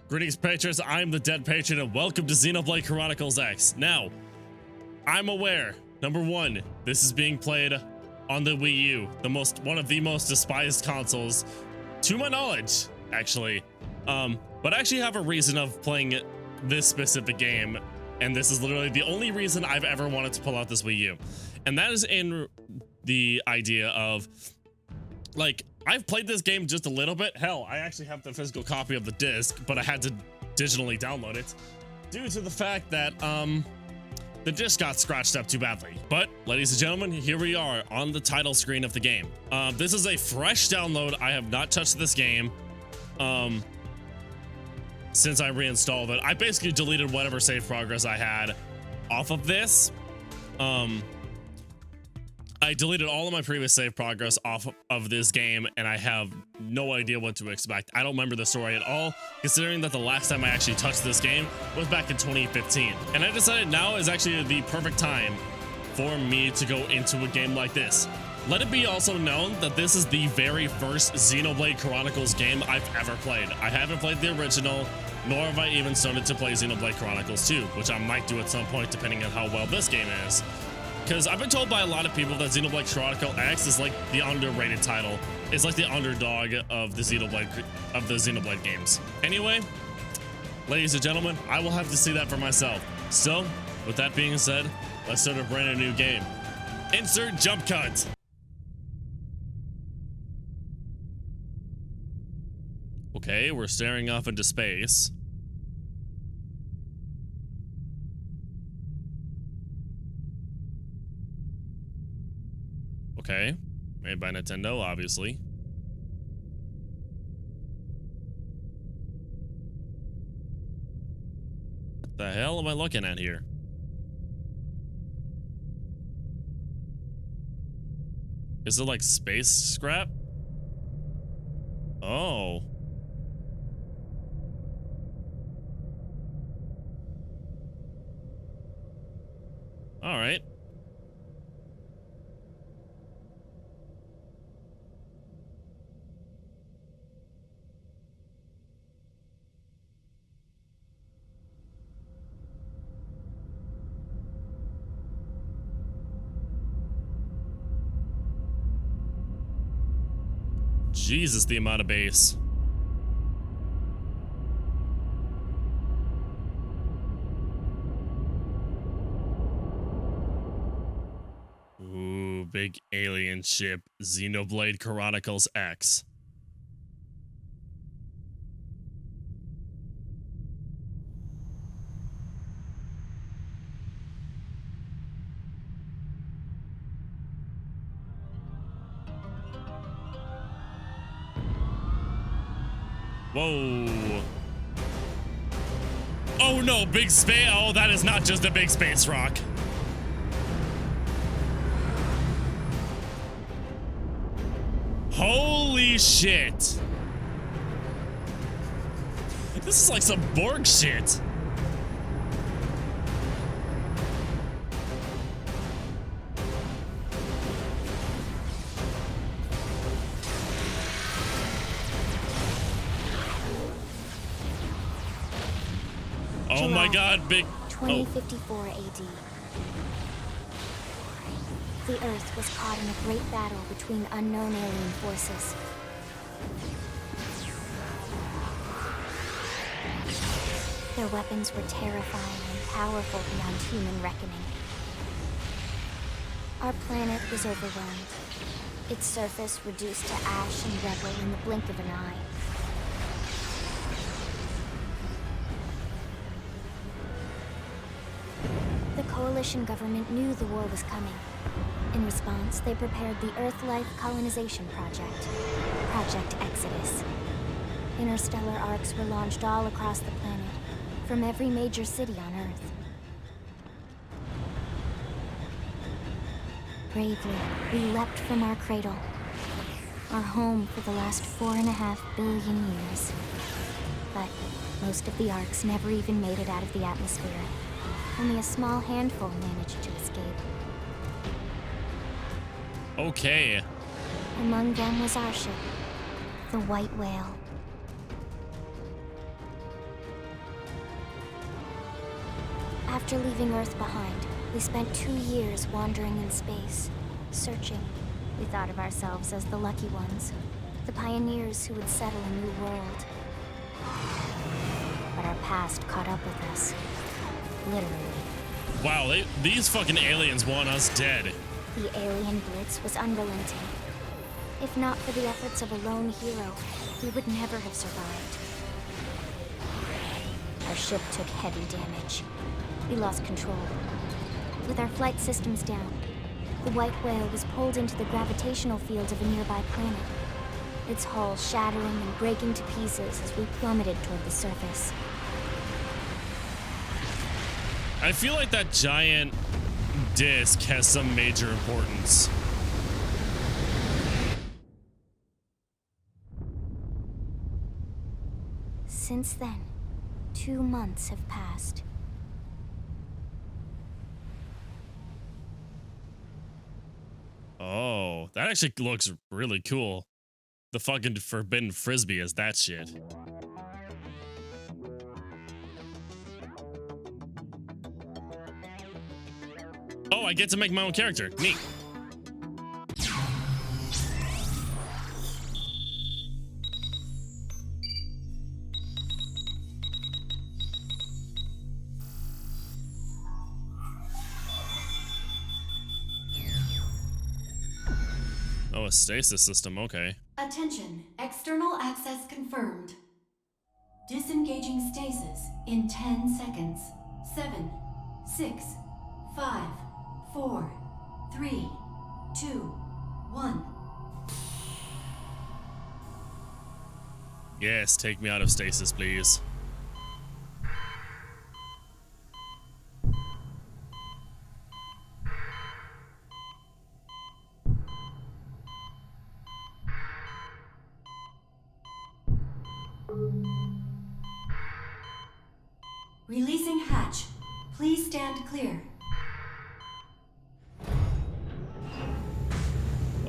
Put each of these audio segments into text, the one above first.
Greetings, Patriots. I'm the Dead Patriot, and welcome to Xenoblade Chronicles X. Now, I'm aware, number one, this is being played on the Wii U, one of the most despised consoles, to my knowledge, actually. But I actually have a reason of playing this specific game, and this is literally the only reason I've ever wanted to pull out this Wii U. And that is in the idea of, like, I've played this game just a little bit. Hell, I actually have the physical copy of the disc, but I had to digitally download it due to the fact that the disc got scratched up too badly. But ladies and gentlemen, here we are on the title screen of the game. This is a fresh download. I have not touched this game since I reinstalled it. I basically deleted whatever save progress I had off of this. I deleted all of my previous save progress off of this game, and I have no idea what to expect. I don't remember the story at all, considering that the last time I actually touched this game was back in 2015. And I decided now is actually the perfect time for me to go into a game like this. Let it be also known that this is the very first Xenoblade Chronicles game I've ever played. I haven't played the original, nor have I even started to play Xenoblade Chronicles 2, which I might do at some point depending on how well this game is. Because I've been told by a lot of people that Xenoblade Chronicles X is like the underrated title. It's like the underdog of the Xenoblade games. Anyway, ladies and gentlemen, I will have to see that for myself. So, with that being said, let's start a brand new game. Insert jump cut. Okay, we're staring off into space. Okay, made by Nintendo, obviously. What the hell am I looking at here? Is it like space scrap? Oh. All right. Jesus, the amount of bass. Ooh, big alien ship, Xenoblade Chronicles X. Whoa. Oh no, big space. Oh, that is not just a big space rock. Holy shit. This is like some Borg shit. Oh my god, big... 2054 AD. The Earth was caught in a great battle between unknown alien forces. Their weapons were terrifying and powerful beyond human reckoning. Our planet was overwhelmed. Its surface reduced to ash and rubble in the blink of an eye. The Coalition government knew the war was coming. In response, they prepared the Earth-Life Colonization Project, Project Exodus. Interstellar arcs were launched all across the planet, from every major city on Earth. Bravely, we leapt from our cradle, our home for the last 4.5 billion years. But most of the arcs never even made it out of the atmosphere. Only a small handful managed to escape. Okay. Among them was our ship, the White Whale. After leaving Earth behind, we spent 2 years wandering in space, searching. We thought of ourselves as the lucky ones, the pioneers who would settle a new world. But our past caught up with us, literally. Wow, these fucking aliens want us dead. The alien blitz was unrelenting. If not for the efforts of a lone hero, we would never have survived. Our ship took heavy damage. We lost control. With our flight systems down, the white whale was pulled into the gravitational field of a nearby planet, its hull shattering and breaking to pieces as we plummeted toward the surface. I feel like that giant disc has some major importance. Since then, 2 months have passed. Oh, that actually looks really cool. The fucking forbidden frisbee is that shit. Oh, I get to make my own character. Neat. Oh, a stasis system, okay. Attention, external access confirmed. Disengaging stasis in 10 seconds. 7, 6, 5, 4, 3, 2, 1. Yes, take me out of stasis, please. Releasing hatch. Please stand clear.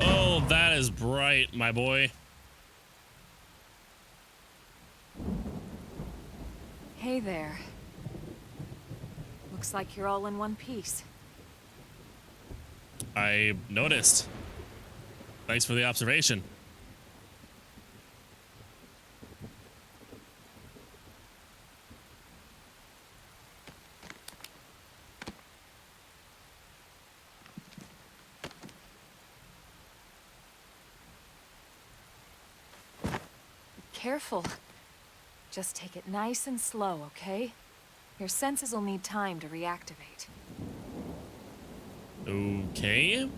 Oh, that is bright, my boy. Hey there. Looks like you're all in one piece. I noticed. Thanks for the observation. Careful. Just take it nice and slow, okay? Your senses will need time to reactivate. Okay.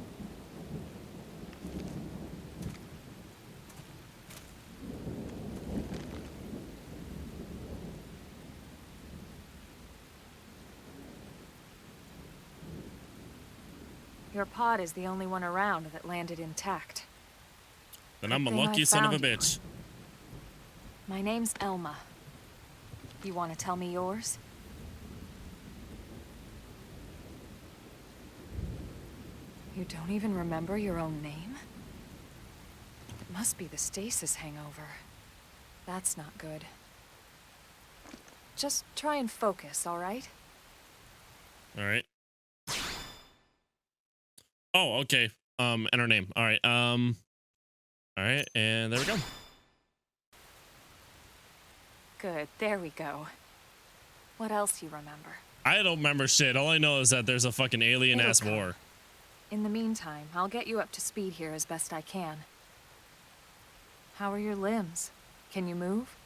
Your pod is the only one around that landed intact. Then I'm a Good thing I lucky son of a found you. bitch. My name's Elma. You want to tell me yours? You don't even remember your own name? It must be the stasis hangover. That's not good. Just try and focus, all right? All right. Oh, okay. And her name. All right. All right, and there we go. Good, there we go. What else you remember? I don't remember shit. All I know is that there's a fucking alien-ass It'll come. war. In the meantime, I'll get you up to speed here as best I can. How are your limbs? Can you move?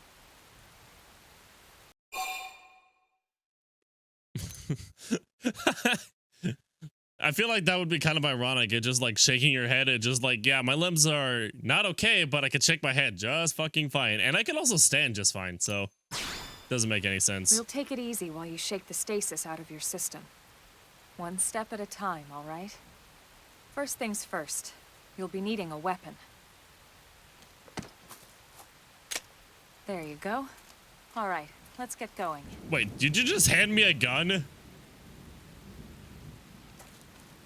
I feel like that would be kind of ironic. It just like shaking your head. It just like, yeah, my limbs are not okay, but I can shake my head just fucking fine. And I can also stand just fine. So doesn't make any sense. We'll take it easy while you shake the stasis out of your system. One step at a time, all right? First things first, you'll be needing a weapon. There you go. All right, let's get going. Wait, did you just hand me a gun?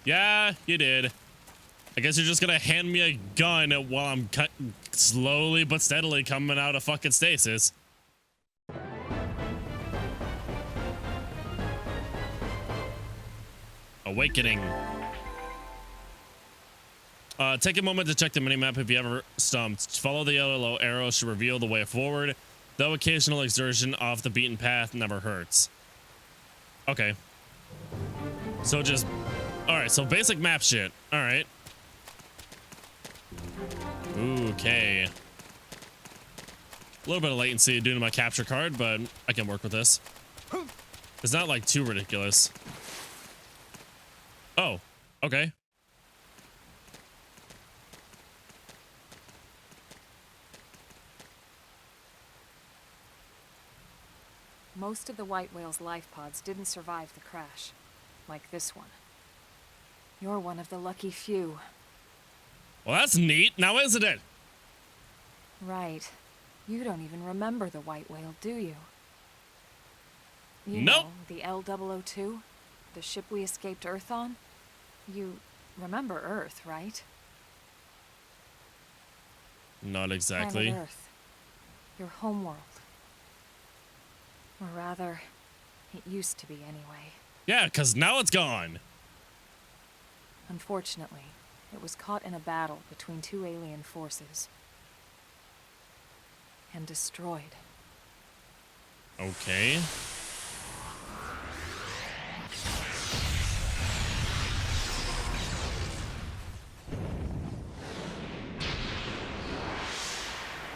Yeah, you did. I guess you're just gonna hand me a gun while I'm slowly but steadily coming out of fucking stasis. Awakening. Take a moment to check the minimap if you ever stumped. Follow the yellow arrow should reveal the way forward, though occasional exertion off the beaten path never hurts. Okay. So just... Alright, so basic map shit. Alright. Okay. A little bit of latency due to my capture card, but I can work with this. It's not like too ridiculous. Oh, okay. Most of the white whale's life pods didn't survive the crash, like this one. You're one of the lucky few. Well, that's neat, now isn't it? Right. You don't even remember the white whale, do you? You Nope. know, the L002? The ship we escaped Earth on? You remember Earth, right? Not exactly. Planet Earth. Your homeworld. Or rather, it used to be anyway. Yeah, because now it's gone. Unfortunately, it was caught in a battle between two alien forces. And destroyed. Okay.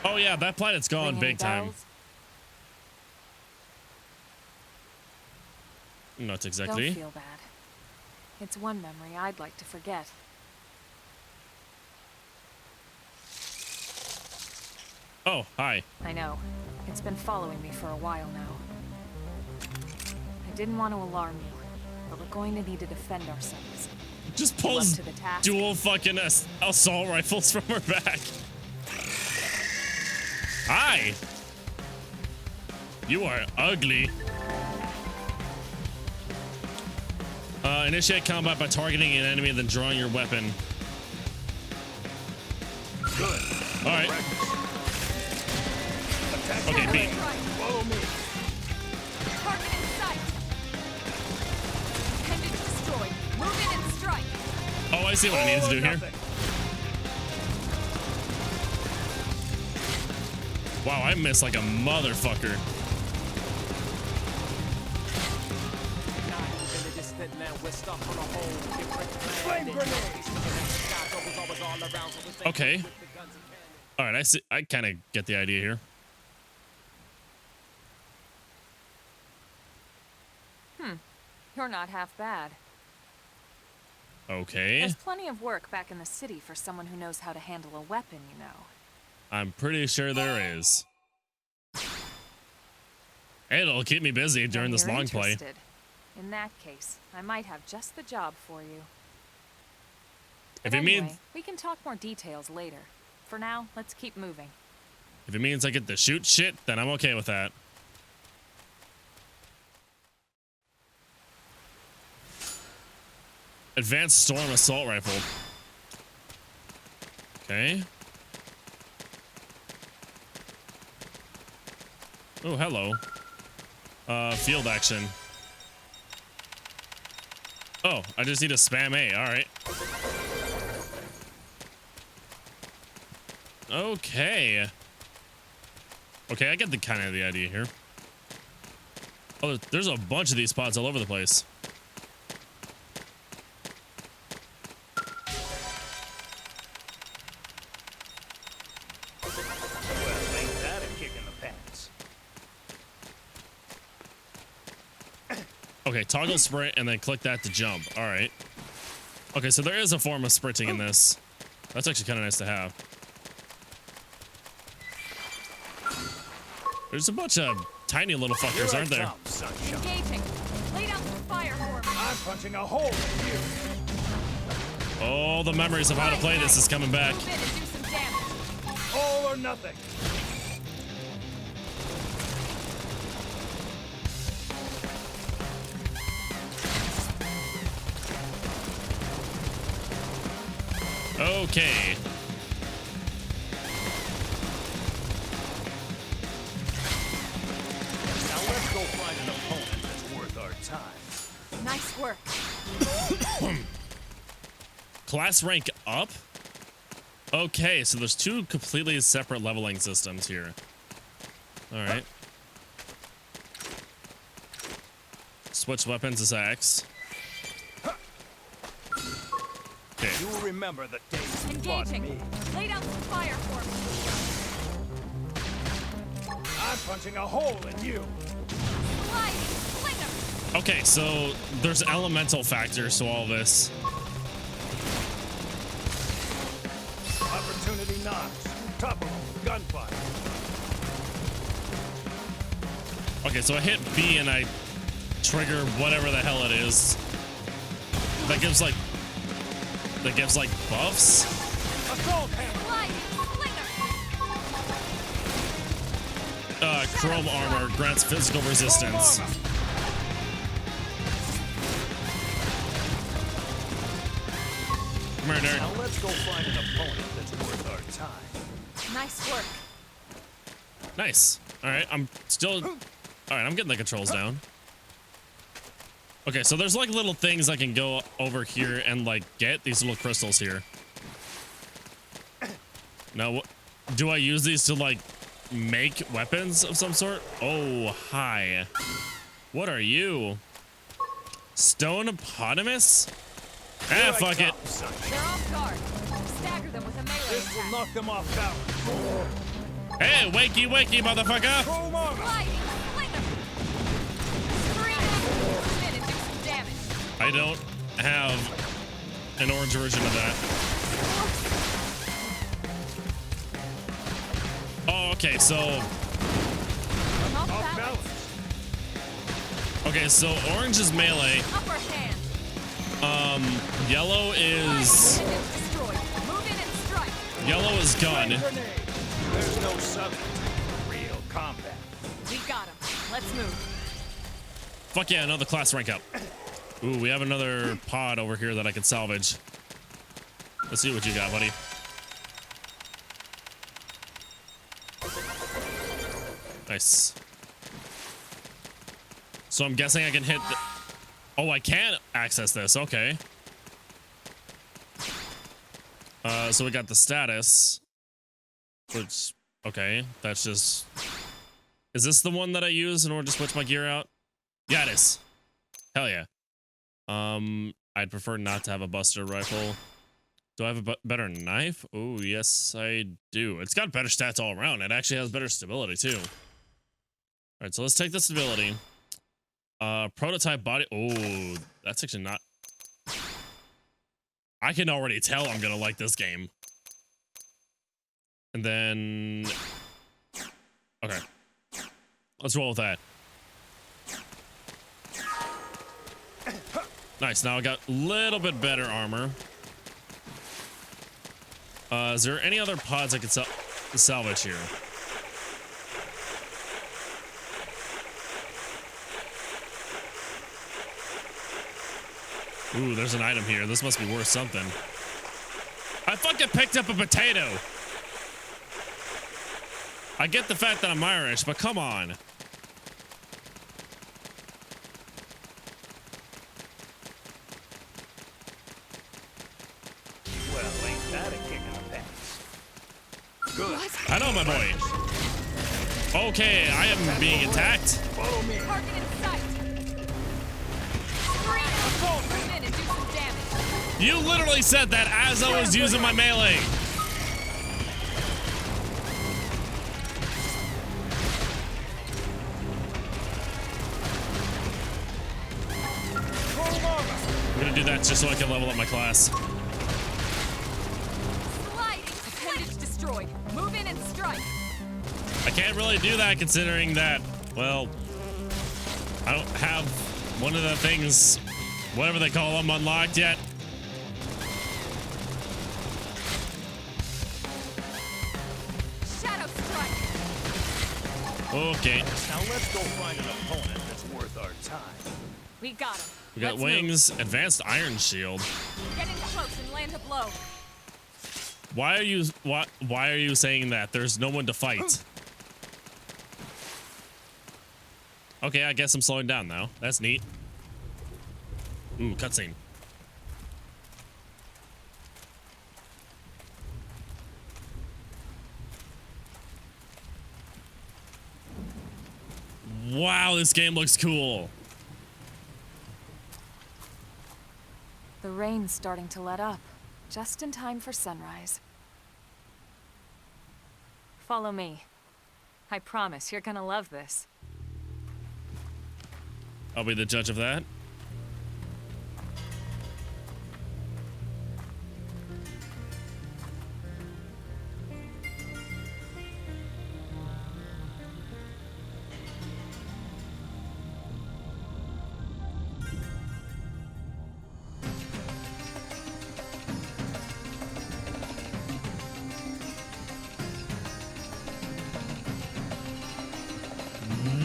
Oh yeah, that planet's gone Ringing big time. bells? Not exactly. Don't feel bad. It's one memory I'd like to forget. Oh, hi. I know. It's been following me for a while now. I didn't want to alarm you, but we're going to need to defend ourselves. Just You up pulls to the task? dual fucking assault rifles from her back. Hi. You are ugly. Initiate combat by targeting an enemy and then drawing your weapon. Good. All right. Okay, beat. Follow me. Target in sight. Intended destroyed. Move in and strike. Oh, I see what I need to do here. Wow, I missed like a motherfucker. Okay. All right, I see. I kind of get the idea here. You're not half bad. Okay. There's plenty of work back in the city for someone who knows how to handle a weapon, you know. I'm pretty sure there is. It'll keep me busy during this When you're long play. interested, in that case, I might have just the job for you. If But it means anyway, we can talk more details later. For now, let's keep moving. if it means I get to shoot shit, then I'm okay with that. Advanced Storm Assault Rifle. Okay. Oh, hello. Field action. Oh, I just need to spam A. All right. Okay. Okay, I get the kind of the idea here. Oh, there's a bunch of these pods all over the place. Well, ain't that a kick in the pants? Okay, toggle sprint and then click that to jump. All right. Okay, so there is a form of sprinting in this. That's actually kind of nice to have. There's a bunch of tiny little fuckers, aren't there? Come, sunshine. Engaging. Lay down some fire for me. I'm punching a hole in you. All the memories of how to play this is coming back. Move in and do some damage. All or nothing. Okay. Now let's go find an opponent that's worth our time. Nice work. Class rank up? Okay, so there's two completely separate leveling systems here. All right. Switch weapons is X. Okay. You'll remember the days you fought me. Engaging. Lay down some fire for me. I'm punching a hole in you. Sliding. Slinger. Okay, so there's elemental factors to all this. Opportunity knocks. Top of them. Gunfire. Okay, so I hit B and I trigger whatever the hell it is. That gives like buffs. Assault hammer. Sliding. Slinger. Chrome armor grants physical resistance. Come here, nerd. Now let's go find an opponent that's worth our time. Nice work. Nice. All right, I'm getting the controls down. Okay, so there's like little things I can go over here and like get these little crystals here. Now, do I use these to like make weapons of some sort? Oh, hi. What are you? Stone eponymous? Ah, fuck it. They're off guard. Stagger them with a melee This will attack. knock them off balance. Hey, wakey, wakey, motherfucker. Chrome armor. Sliding. Slinger. Scream. Come in and do some damage. I don't have an orange version of that. Oh, okay, so Off Off balance. balance. okay, so orange is melee. Upper hand. Yellow is Destroy. Move in and strike. yellow is gun. Grenade. There's no substitute for real combat. We got him. Let's move. Fuck yeah, another class rank up. Ooh, we have another pod over here that I can salvage. Let's see what you got, buddy. Nice. So I'm guessing I can hit the... Oh, I can access this. Okay. So we got the status. Which, okay, that's just... Is this the one that I use in order to switch my gear out? Yeah, it is. Hell yeah. I'd prefer not to have a buster rifle. Do I have a better knife? Oh, yes, I do. It's got better stats all around. It actually has better stability, too. All right, so let's take the stability. Prototype body. Oh, that's actually not... I can already tell I'm gonna like this game. And then... Okay. Let's roll with that. Nice, now I got a little bit better armor. Is there any other pods I could salvage here? Ooh, there's an item here. This must be worth something. I fucking picked up a potato. I get the fact that I'm Irish, but come on. Well, ain't that a kick in the pants? Good. I know, my boy. Okay, I am being attacked. Follow me. Target in sight. Scream. Move in and do some damage. You literally said that as I was using my melee. Chrome armor. I'm gonna do that just so I can level up my class. Sliding. Appendage destroyed. Move in and strike. I can't really do that considering that, well, I don't have one of the things, whatever they call them, unlocked yet. Shadow strike. Okay, Now let's go find an opponent that's worth our time. We got him. we got Let's wings, advanced iron shield. Move. Get in close and land a blow. Why are you saying that? There's no one to fight. Okay, I guess I'm slowing down now. That's neat. Ooh, cutscene. Wow, this game looks cool. The rain's starting to let up, just in time for sunrise. Follow me. I promise you're gonna love this. I'll be the judge of that.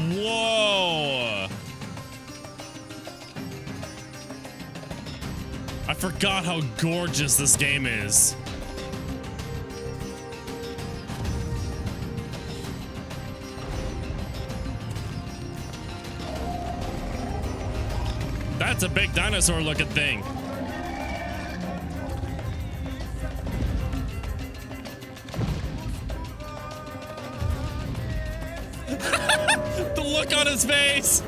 Whoa! I forgot how gorgeous this game is. That's a big dinosaur looking thing. The look on his face.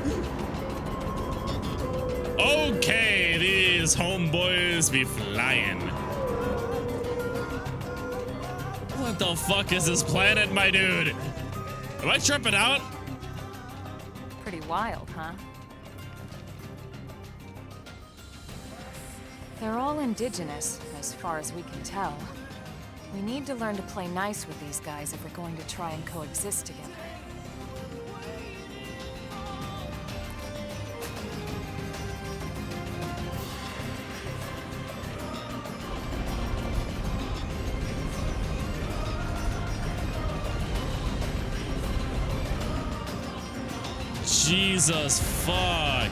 Okay, these homeboys be flying. What the fuck is this planet, my dude? Am I tripping out? Pretty wild, huh? They're all indigenous, as far as we can tell. We need to learn to play nice with these guys if we're going to try and coexist together. Jesus fuck.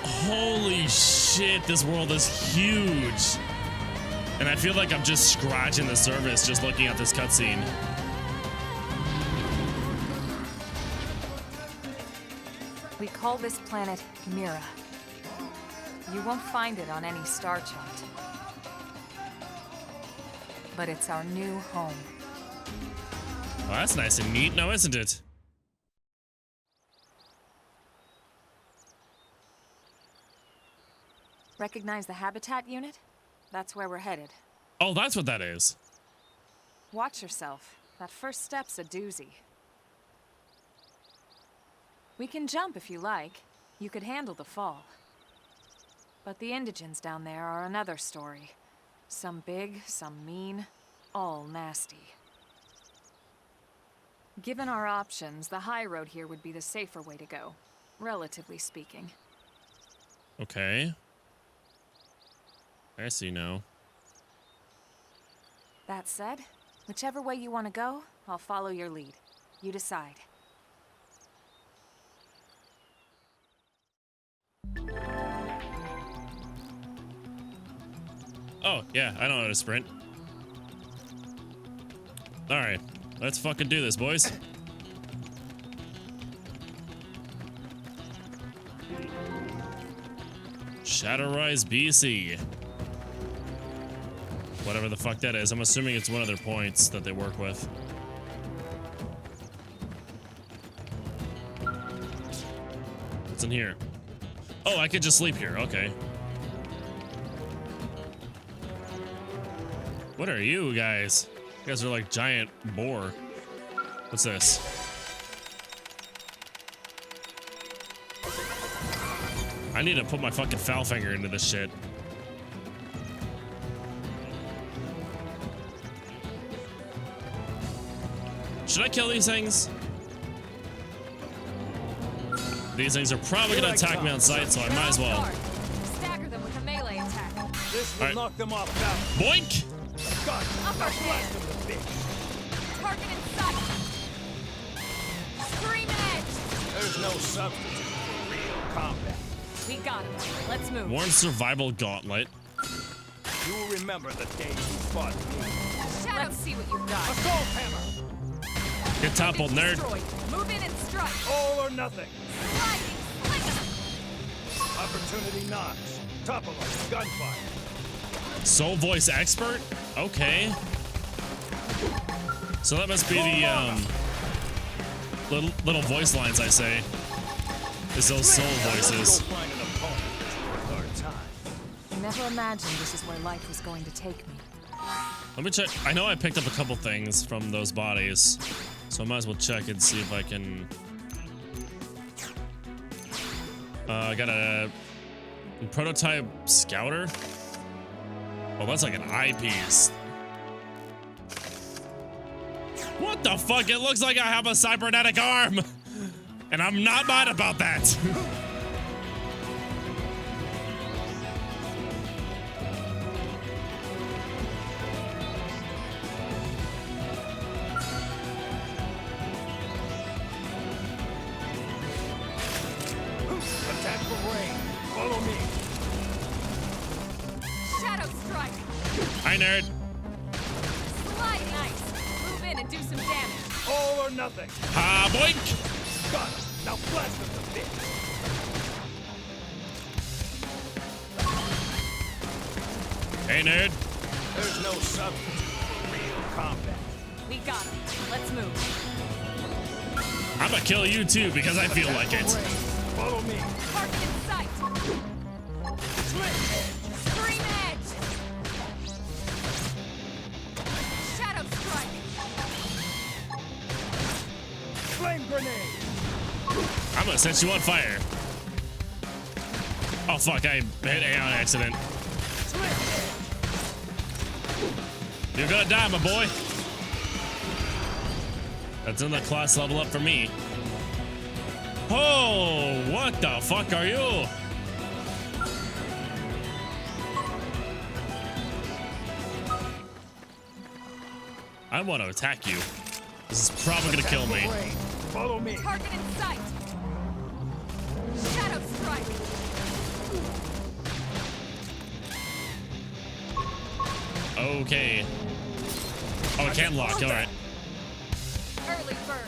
Holy shit, this world is huge. And I feel like I'm just scratching the surface just looking at this cutscene. We call this planet Mira. You won't find it on any star chart. But it's our new home. Well, that's nice and neat now, isn't it? Recognize the habitat unit? That's where we're headed. Oh, that's what that is. Watch yourself. That first step's a doozy. We can jump if you like. You could handle the fall. But the indigents down there are another story. Some big, some mean, all nasty. Given our options, the high road here would be the safer way to go, relatively speaking. Okay. I see now. That said, whichever way you want to go, I'll follow your lead. You decide. Oh, yeah, I know how to sprint. Alright, let's fucking do this, boys. Shadowrise BC. Whatever the fuck that is. I'm assuming it's one of their points that they work with. What's in here? Oh, I could just sleep here. Okay. What are you guys? You guys are like giant boar. What's this? I need to put my fucking foul finger into this shit. Should I kill these things? These things are probably gonna attack me on sight, so I might as well. Stagger them with a melee attack. This will knock them off now. Boink! God, Upper blast them hand. the bitch. Target in sight. Scream edge. There's no substitute for real combat. We got him. Let's move. Warren Survival Gauntlet. You will remember the day you fought me. Let's see what you've got. Assault hammer! Get toppled, nerd. Destroyed. Move in and strike. All or nothing. Sliding. Slinger. Opportunity knocks. Top of us, gunfire. Soul voice expert? Okay. So that must be the little voice lines I say. Is those soul voices. I never imagined this is where life was going to take me. Let me check. I know I picked up a couple things from those bodies, so I might as well check and see if I can. I got a prototype scouter. Oh, that's like an eyepiece. What the fuck? It looks like I have a cybernetic arm, and I'm not mad about that. Attack from range. Follow me. Shadow strike! Hi, nerd. Sliding ice! Move in and do some damage. All or nothing. Ha, boink. Got him. Now blast him to bits. Hey, nerd. There's no substitute for real combat. We got him. Let's move. I'm gonna kill you too because I feel like it. Follow me. Target in sight! Scream edge! Shadow strike! Flame grenade. I'm gonna set you on fire. Oh fuck, I hit A on accident. You're gonna die, my boy. That's in the class level up for me. Oh, what the fuck are you? I want to attack you. This is probably gonna kill me. Follow me. Target in sight! Shadow strike! Okay. Oh, it can't lock. All right. Early bird.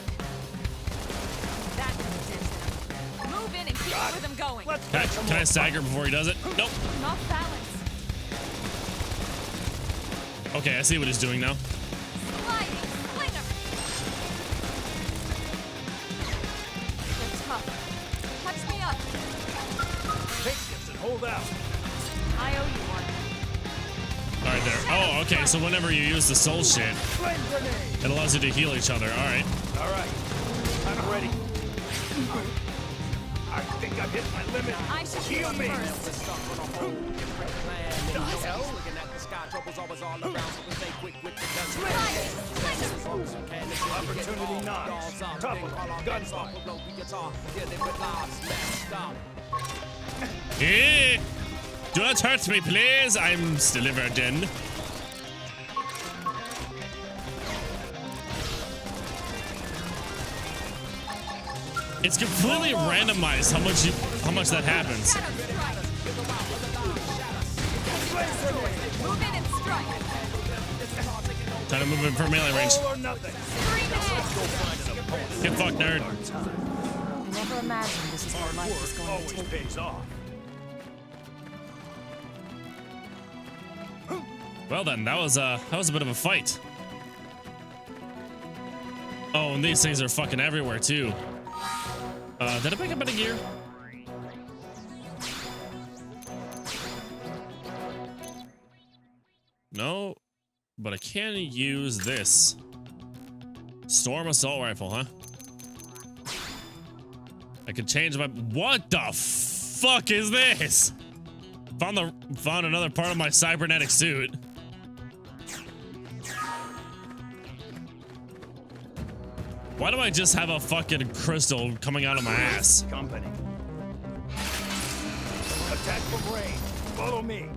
That did him. Move in and keep the rhythm going. Let's Can I, catch him can I off. stagger before he does it? Nope. Off balance. Okay, I see what he's doing now. Sliding slinger. They're tough. Touch me up. Take this and hold out. I owe you one. All right, there. Oh, okay. So whenever you use the soul shit, Flame grenade. it allows you to heal each other. All right. All right. I'm ready. I think I've hit my limit. I should Heal heal me. first. Opportunity knocks. Top of them. Gunfire. Eh, do not hurt me, please. I'm still a virgin. It's completely randomized how much that happens. Shadow strike. Move in and strike. Time to move in for melee range. All or nothing. Scream edge. Get fucked, nerd. I never imagined this is where life was going to Always take me. pays off. Well then, that was a bit of a fight. Oh, and these things are fucking everywhere too. Did I pick up any gear? No, but I can use this. Storm assault rifle, huh? I could change my. What the fuck is this? Found another part of my cybernetic suit. Why do I just have a fucking crystal coming out of my ass? Company. Attack from range. Follow me.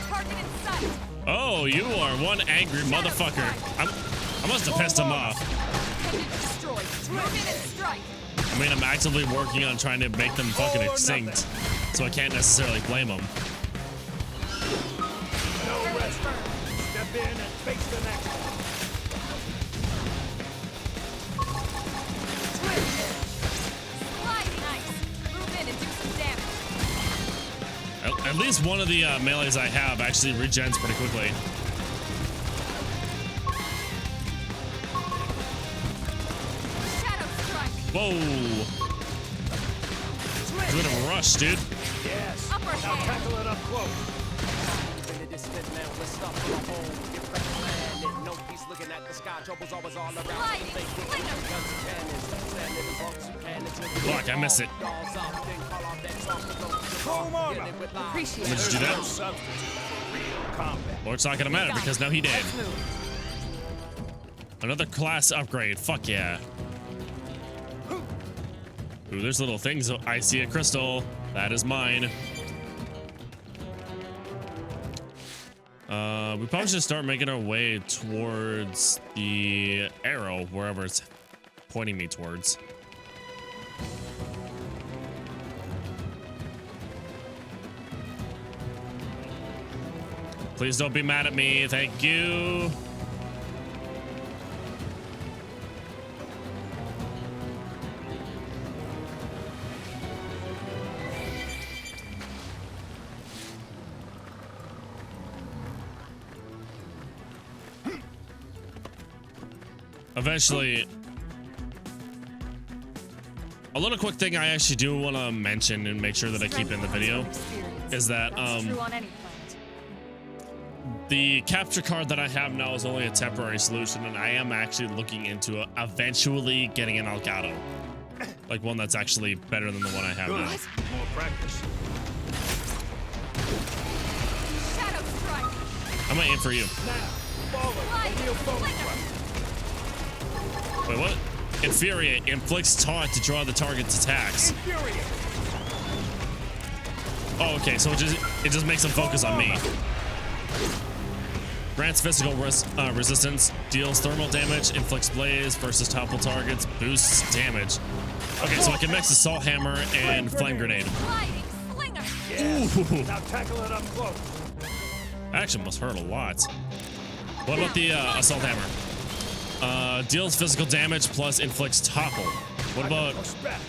Target in sight. Oh, you are one angry motherfucker. I must have pissed him off. Enemy destroyed. Move in and strike. I mean, I'm actively working on trying to make them fucking extinct, so I can't necessarily blame them. No rest. Step in and face the next one. Sliding ice. Move in and do some damage. At least one of the melees I have actually regens pretty quickly. Shadow strike. Whoa! Doing a rush, dude. Yes. Upper Now hand. tackle it up close. Sliding. Slinger. Fuck, I missed it. Chrome armor. Appreciate Let's it. do that. No substitute for real combat. Well, it's not gonna matter because now he dead. Let's move. Another class upgrade. Fuck yeah. Ooh, there's little things. I see a crystal. That is mine. We probably should start making our way towards the arrow, wherever it's pointing me towards. Please don't be mad at me. Thank you. Eventually, a little quick thing I actually do want to mention and make sure that I keep in the video is that That's true on any planet. the capture card that I have now is only a temporary solution, and I am actually looking into eventually getting an Elgato, like one that's actually better than the one I have Good. now. More practice. Shadow strike. I'm gonna aim for you. Now, forward. Over your phone front. Wait, what? Infuriate inflicts taunt to draw the target's attacks. Infuriate. Oh, okay, so it just makes them focus on me. Grants physical resistance, deals thermal damage, inflicts blaze versus topple targets, boosts damage. Okay, so I can mix assault hammer and flame grenade. Sliding. Slinger. Yes. Ooh. Now tackle it up close. Action must hurt a lot. What about the assault hammer? Deals physical damage plus inflicts topple. What about Push back.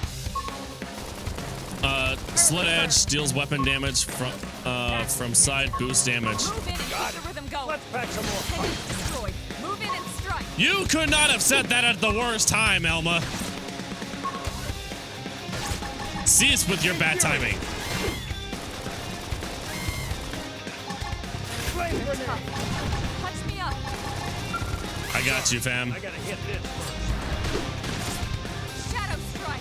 slit edge? Deals weapon damage from side, boost damage. Move in and keep the rhythm going. Let's pack some more Enemy punch. destroyed. Move in and strike. You could not have said that at the worst time, Elma. Cease with your bad timing. Flame grenade. Touch me up. I got you, fam. I gotta hit this first. Shadow strike.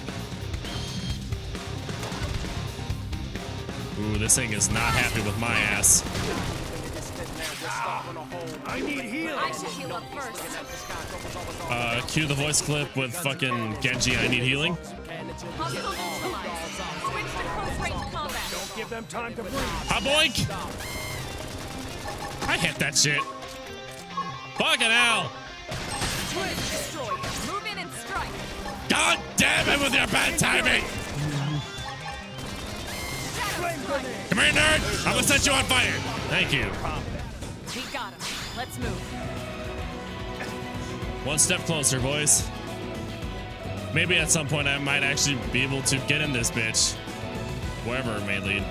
Ooh, this thing is not happy with my ass. I need healing. I should heal up first. Cue the voice clip with fucking Genji, I need healing. Hostile neutralized. Switch to close range combat. Don't give them time to breathe. Ha boink! I hit that shit. Fucking hell! Twin destroyed. Move in and strike. God damn it with your bad timing! Shadow strike. Come here, nerd! I'm gonna set you on fire! Thank you. We got him. Let's move. One step closer, boys. Maybe at some point I might actually be able to get in this bitch. Wherever it may lead.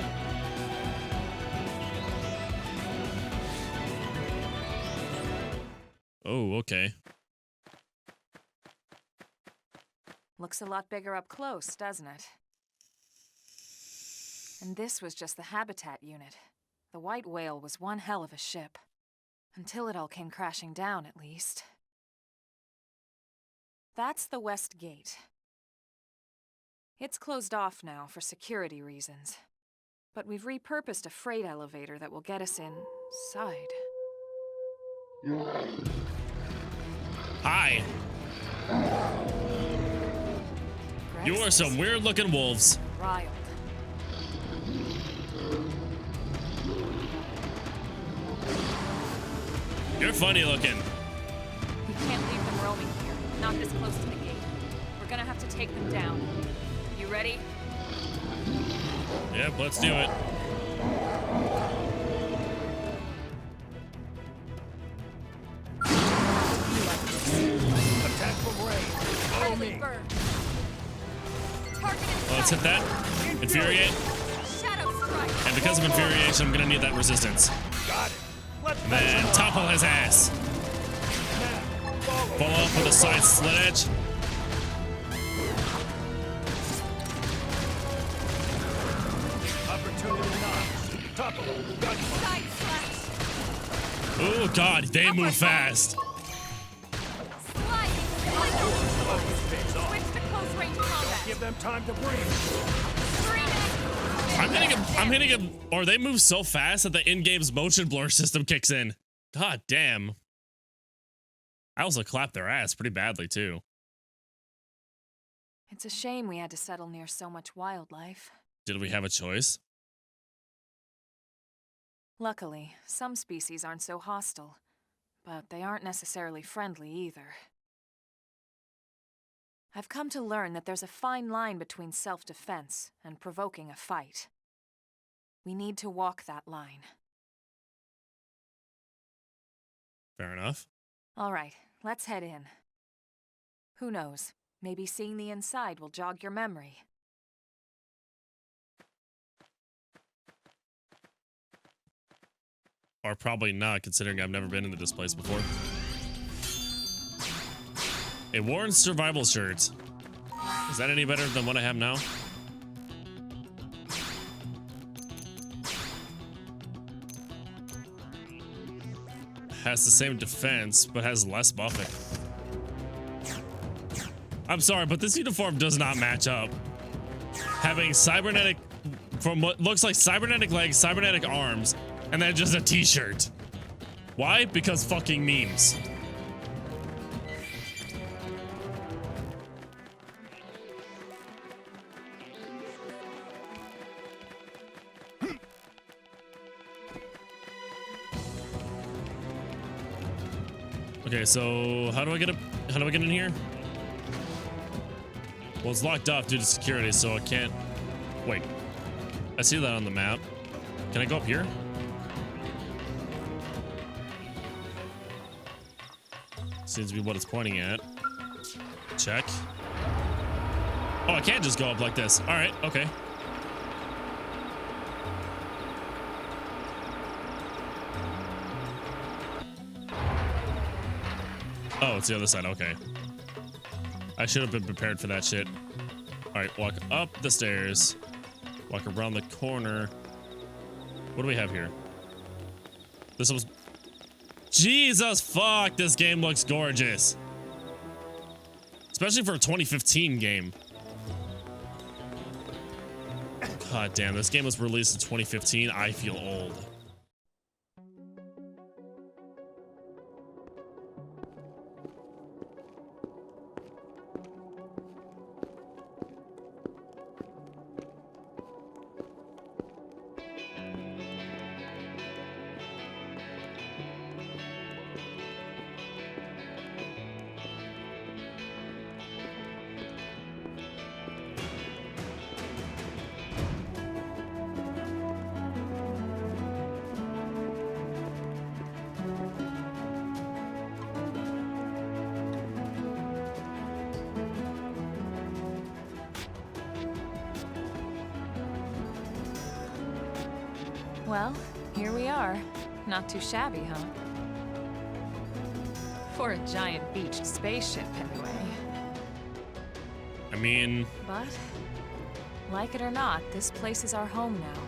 Oh, okay. Looks a lot bigger up close, doesn't it? And this was just the habitat unit. The White Whale was one hell of a ship. Until it all came crashing down, at least. That's the West Gate. It's closed off now for security reasons. But we've repurposed a freight elevator that will get us inside. Hi. You are some weird looking wolves. Riled. You're funny looking. We can't leave them roaming here, not this close to the gate. We're gonna have to take them down. You ready? Yep, let's do it. Attack from range. Follow Highly me. burn. Target in Let's hit sight. that. Infuriate. Shadow strike. And because of infuriation, I'm gonna need that resistance. Got it. Let's And then topple his ass. Follow up with a side slit edge. opportunity knocks. Topple. Got you. Side slash. Oh god, they move fast. Slide. Focus pays off. Switch to close range combat. Give them time to breathe. I'm hitting him, or they move so fast that the in-game's motion blur system kicks in. God damn. I also clapped their ass pretty badly too. It's a shame we had to settle near so much wildlife. Did we have a choice? Luckily, some species aren't so hostile, but they aren't necessarily friendly either. I've come to learn that there's a fine line between self-defense and provoking a fight. We need to walk that line. Fair enough. All right, let's head in. Who knows? Maybe seeing the inside will jog your memory. Or probably not, considering I've never been into this place before. A Warren survival shirt. Is that any better than what I have now? Has the same defense, but has less buffing. I'm sorry, but this uniform does not match up. Having cybernetic, from what looks like cybernetic legs, cybernetic arms, and then just a t-shirt. Why? Because fucking memes. Okay, so how do I get in here? Well, it's locked off due to security, so I can't. Wait, I see that on the map. Can I go up here? Seems to be what it's pointing at. Check. Oh, I can't just go up like this. All right, okay. Oh, it's the other side. Okay. I should have been prepared for that shit. All right, walk up the stairs. Walk around the corner. What do we have here? This was... Jesus fuck, this game looks gorgeous. Especially for a 2015 game. God damn, this game was released in 2015. I feel old. Well, here we are. Not too shabby, huh? For a giant beached spaceship, anyway. I mean... But, like it or not, this place is our home now.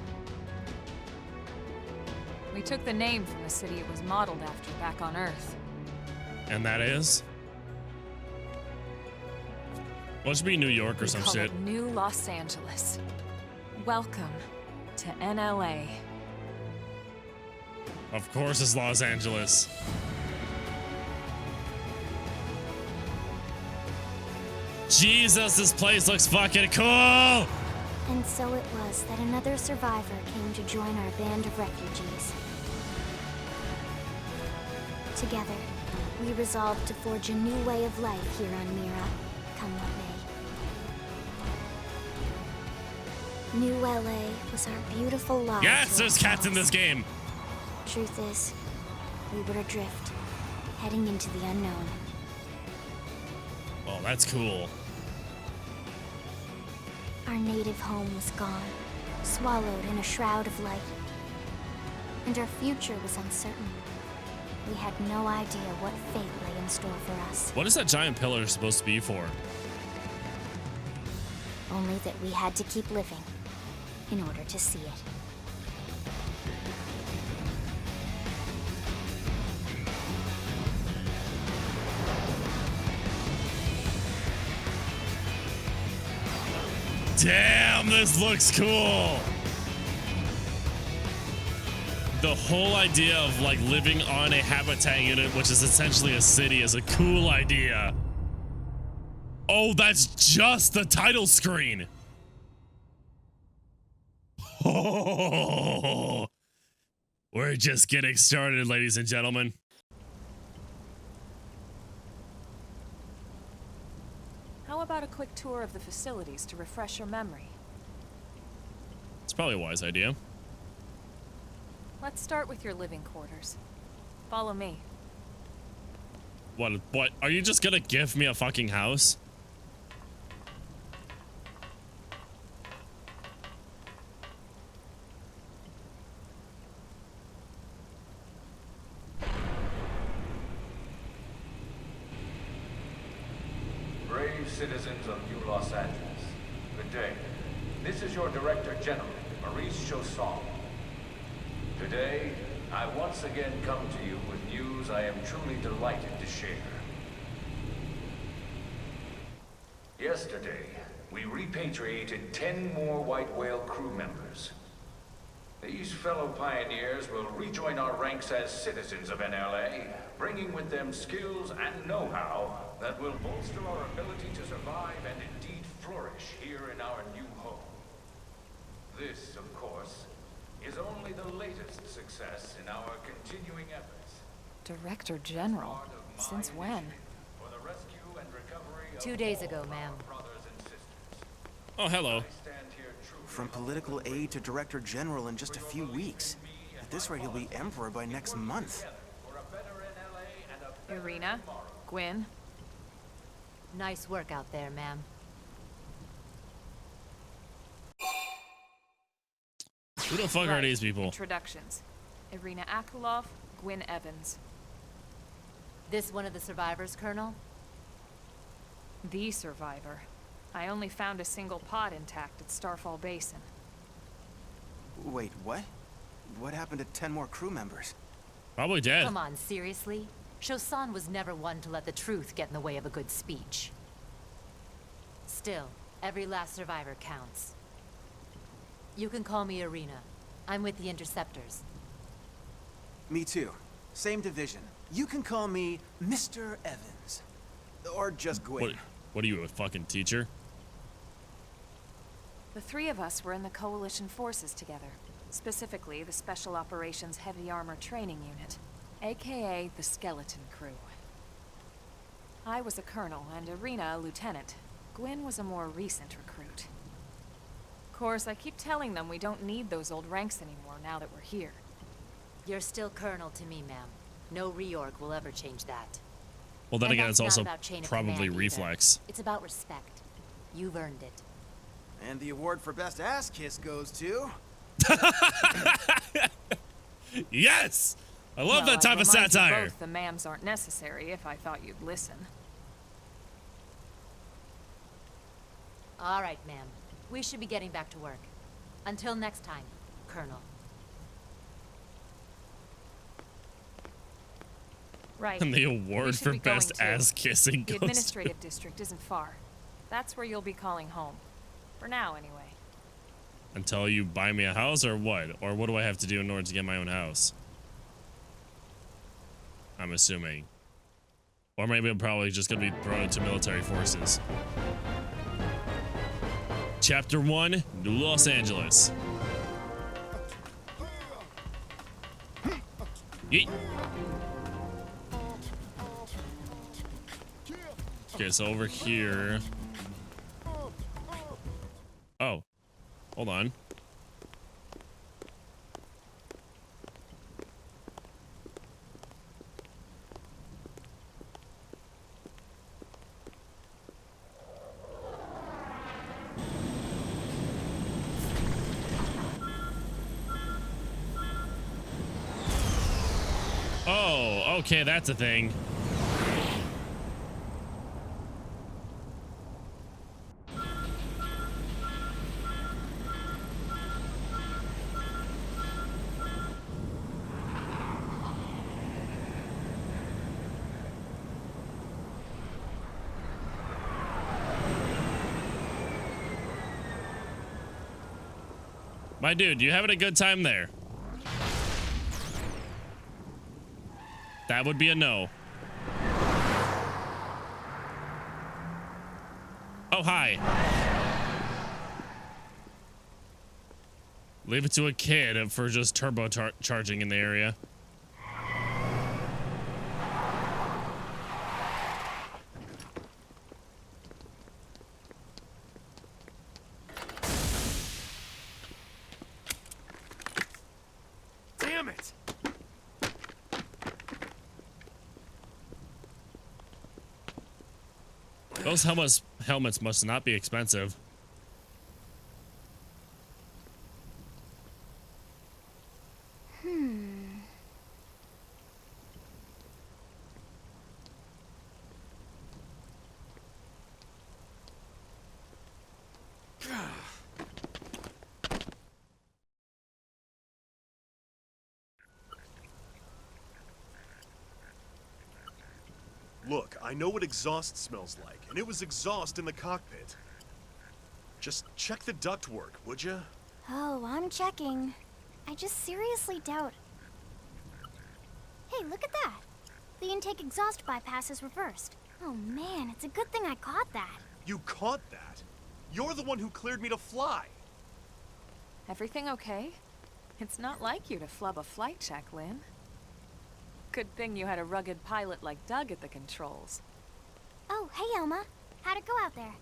We took the name from the city it was modeled after back on Earth. And that is? Well, it should be New York or some call shit. it New Los Angeles. Welcome to NLA. Of course it's Los Angeles. Jesus, this place looks fucking cool! And so it was that another survivor came to join our band of refugees. Together, we resolved to forge a new way of life here on Mira, come what may. New LA was our beautiful lot. Yes, there's cats in this game! Truth is, we were adrift, heading into the unknown. Oh, that's cool. Our native home was gone, swallowed in a shroud of light. And our future was uncertain. We had no idea what fate lay in store for us. What is that giant pillar supposed to be for? Only that we had to keep living in order to see it. Damn, this looks cool. The whole idea of like living on a habitat unit, which is essentially a city, is a cool idea. Oh, that's just the title screen. Oh, we're just getting started, ladies and gentlemen. How about a quick tour of the facilities to refresh your memory? It's probably a wise idea. Let's start with your living quarters. Follow me. What? Are you just gonna give me a fucking house? Brave citizens of New Los Angeles, good day. This is your Director General, Maurice Chausson. Today, I once again come to you with news I am truly delighted to share. Yesterday, we repatriated 10 more White Whale crew members. These fellow pioneers will rejoin our ranks as citizens of NLA, bringing with them skills and know-how that will bolster our ability to survive and indeed flourish here in our new home. This, of course, is only the latest success in our continuing efforts. Director General? Since when? For the rescue and recovery of 2 days ago, ma'am. brothers and sisters. Oh, hello. I stand here truly From political aide to director general in just a few weeks. At this rate, he'll be emperor by next month. for a better NLA and a better Irina? Gwyn? Nice work out there, ma'am. Who the fuck are these people? Introductions. Irina Akulov, Gwyn Evans. This one of the survivors, Colonel? The survivor. I only found a single pod intact at Starfall Basin. Wait, what? What happened to 10 more crew members? Probably dead. Come on, seriously? Chausson was never one to let the truth get in the way of a good speech. Still, every last survivor counts. You can call me Irina. I'm with the Interceptors. Me too. Same division. You can call me Mr. Evans. Or just Gwyn. What are you, a fucking teacher? The three of us were in the Coalition forces together. Specifically, the Special Operations Heavy Armor Training Unit, aka the Skeleton Crew. I was a colonel and Irina a lieutenant. Gwyn was a more recent recruit. Of course, I keep telling them we don't need those old ranks anymore now that we're here. You're still Colonel to me, ma'am. No reorg will ever change that. Well, then And again, that's it's not also about chain of probably command either. reflex. It's about respect. You've earned it. And the award for best ass kiss goes to... Yes! I love Well, that type I'd of remind you satire. both the ma'ams aren't necessary if I thought you'd listen. All right, ma'am. We should be getting back to work. Until next time, Colonel. Right. And the We award should for be going best too. ass kissing The goes to... administrative district isn't far. That's where you'll be calling home. For now, anyway. Until you buy me a house, or what? Or what do I have to do in order to get my own house? I'm assuming. Or maybe I'm probably just gonna be thrown into military forces. Chapter 1, New Los Angeles. Yeet. Okay, so over here. Oh, hold on. Oh, okay, that's a thing. My dude, you having a good time there? That would be a no. Oh, hi. Leave it to a kid for just turbo charging in the area. Damn it! Those helmets must not be expensive. Look, I know what exhaust smells like, and it was exhaust in the cockpit. Just check the ductwork, would you? Oh, I'm checking. I just seriously doubt. Hey, look at that. The intake exhaust bypass is reversed. Oh man, it's a good thing I caught that. You caught that? You're the one who cleared me to fly. Everything okay? It's not like you to flub a flight check, Lynn. Good thing you had a rugged pilot like Doug at the controls. Oh, hey Elma. How'd it go out there?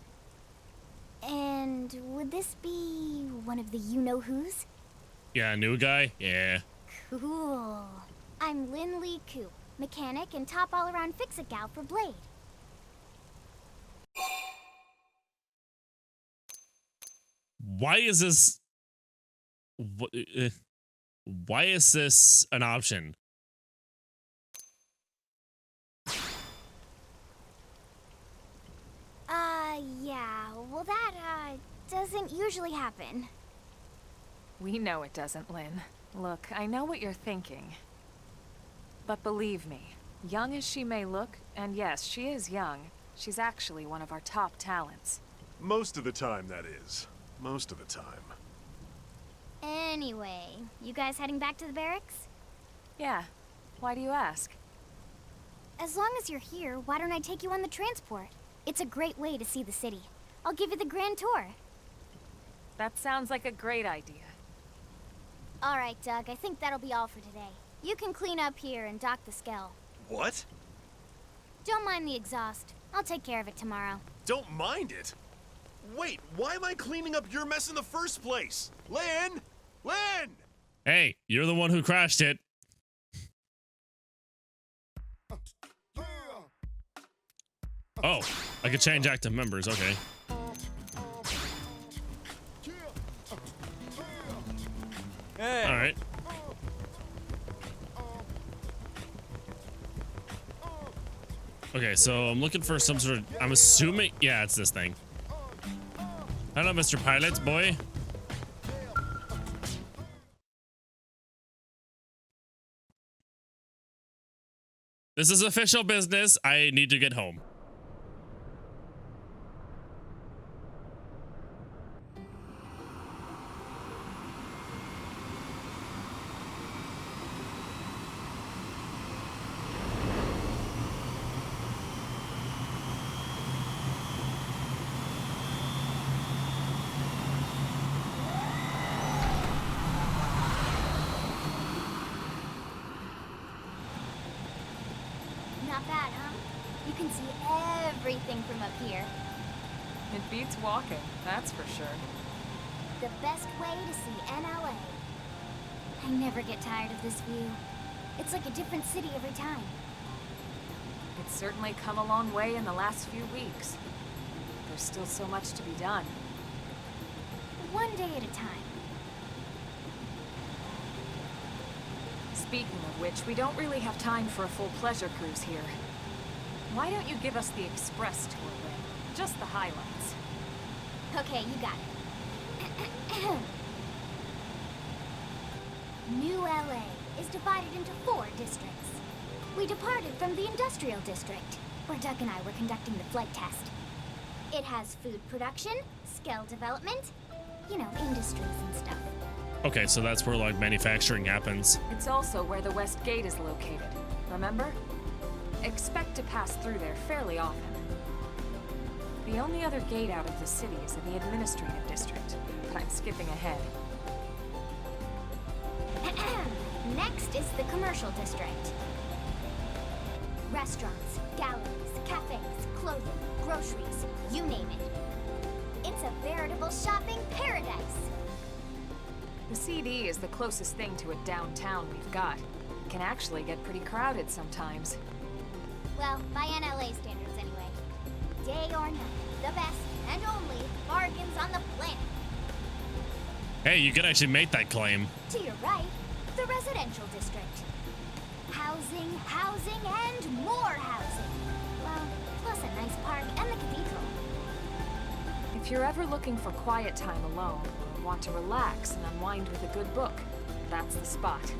And would this be one of the you-know-who's? Yeah, new guy? Yeah. Cool. I'm Lynn Lee Coop, mechanic and top all-around fix-it gal for Blade. Why is this... Why is this an option? Yeah, well that, doesn't usually happen. We know it doesn't, Lynn. Look, I know what you're thinking. But believe me, young as she may look, and yes, she is young, she's actually one of our top talents. Most of the time, that is. Most of the time. Anyway, you guys heading back to the barracks? Yeah. Why do you ask? As long as you're here, why don't I take you on the transport? It's a great way to see the city. I'll give you the grand tour. That sounds like a great idea. All right, Doug, I think that'll be all for today. You can clean up here and dock the Skell. What? Don't mind the exhaust. I'll take care of it tomorrow. Don't mind it? Wait, why am I cleaning up your mess in the first place? Lynn! Lynn! Hey, you're the one who crashed it. Oh, I could change active members, okay. Hey. All right. Okay, so I'm looking for some sort of, I'm assuming, yeah, it's this thing. Hello, Mr. Pilot boy. This is official business. I need to get home. Not bad, huh? You can see everything from up here. It beats walking, that's for sure. The best way to see NLA. I never get tired of this view. It's like a different city every time. It's certainly come a long way in the last few weeks. There's still so much to be done. One day at a time. Speaking of which, we don't really have time for a full pleasure cruise here. Why don't you give us the express tour, Lynn? Just the highlights. Okay, you got it. New LA is divided into 4 districts. We departed from the industrial district, where Doug and I were conducting the flight test. It has food production, skill development, you know, industries and stuff. Okay, so that's where like manufacturing happens. It's also where the West Gate is located, remember? Expect to pass through there fairly often. The only other gate out of the city is in the administrative district, but I'm skipping ahead. Next is the commercial district. Restaurants, galleries, cafes, clothing, groceries, you name it. It's a veritable shopping paradise. The CD is the closest thing to a downtown we've got. It can actually get pretty crowded sometimes. Well, by NLA standards anyway. Day or night, the best and only bargains on the planet. Hey, you could actually make that claim. To your right, the residential district. Housing, housing, and more housing. Well, plus a nice park and the cathedral. If you're ever looking for quiet time alone, or want to relax and unwind with a good book, that's the spot.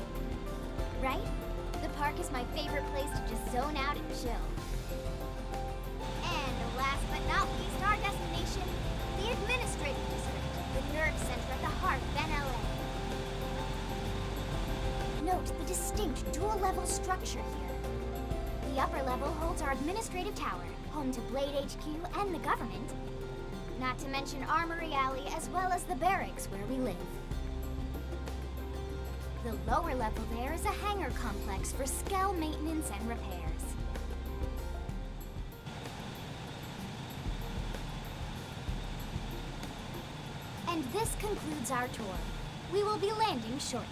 Right? The park is my favorite place to just zone out and chill. And last but not least, our destination, the administrative district, the nerve center at the heart of NLA. Note the distinct dual-level structure here. The upper level holds our administrative tower, home to Blade HQ and the government. Not to mention Armory Alley, as well as the Barracks, where we live. The lower level there is a hangar complex for Skell maintenance and repairs. And this concludes our tour. We will be landing shortly.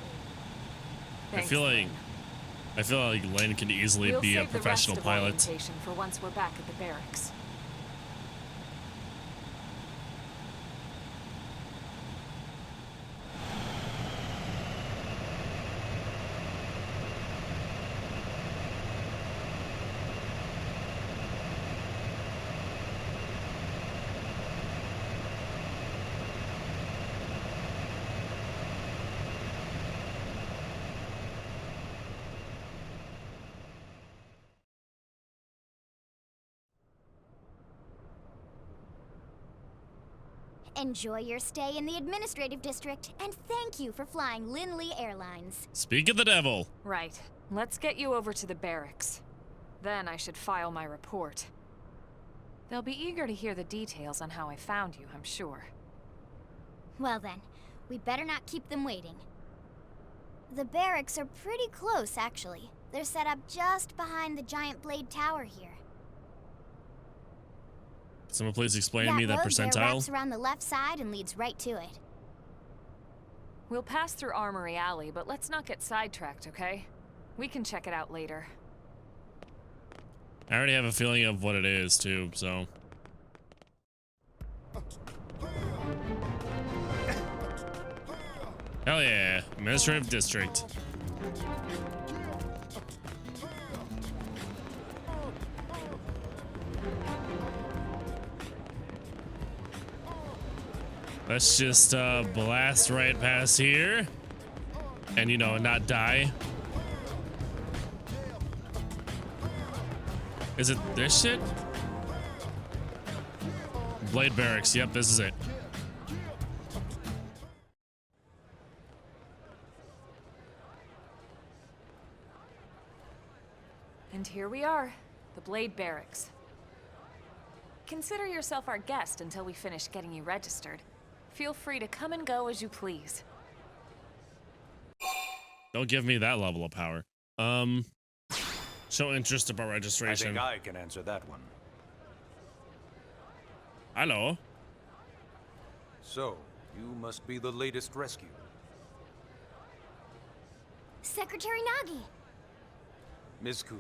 I feel like Lynn can easily be a professional pilot. We'll save the rest of orientation for once we're back at the barracks. Enjoy your stay in the administrative district, and thank you for flying Lindley Airlines. Speak of the devil. Right. Let's get you over to the barracks. Then I should file my report. They'll be eager to hear the details on how I found you, I'm sure. Well then, we'd better not keep them waiting. The barracks are pretty close, actually. They're set up just behind the giant blade tower here. Someone please explain to me that percentile. That road there wraps around the left side and leads right to it. We'll pass through Armory Alley, but let's not get sidetracked, okay? We can check it out later. I already have a feeling of what it is, too, so. Hell yeah, administrative district. Let's just blast right past here and, you know, not die. Is it this shit? Blade Barracks. Yep, this is it. And here we are, the Blade Barracks. Consider yourself our guest until we finish getting you registered. Feel free to come and go as you please. Don't give me that level of power. Show interest about registration. I think I can answer that one. Hello. So, you must be the latest rescue. Secretary Nagi. Ms. Koo.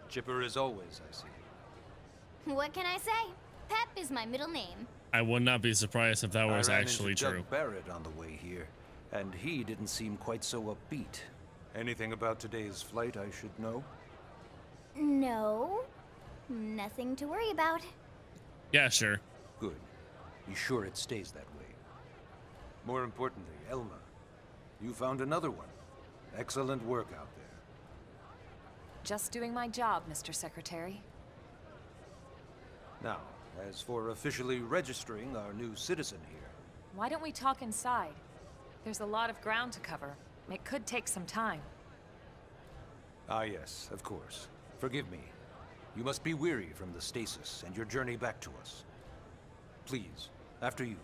Chipper as always, I see. What can I say? Pep is my middle name. I would not be surprised if that was actually true. Doug Barrett on the way here, and he didn't seem quite so upbeat. Anything about today's flight I should know? No, nothing to worry about. Yeah, sure. Good. Be sure it stays that way. More importantly, Elma, you found another one. Excellent work out there. Just doing my job, Mr. Secretary. Now, as for officially registering our new citizen here. Why don't we talk inside? There's a lot of ground to cover. It could take some time. Ah yes, of course. Forgive me. You must be weary from the stasis and your journey back to us. Please, after you.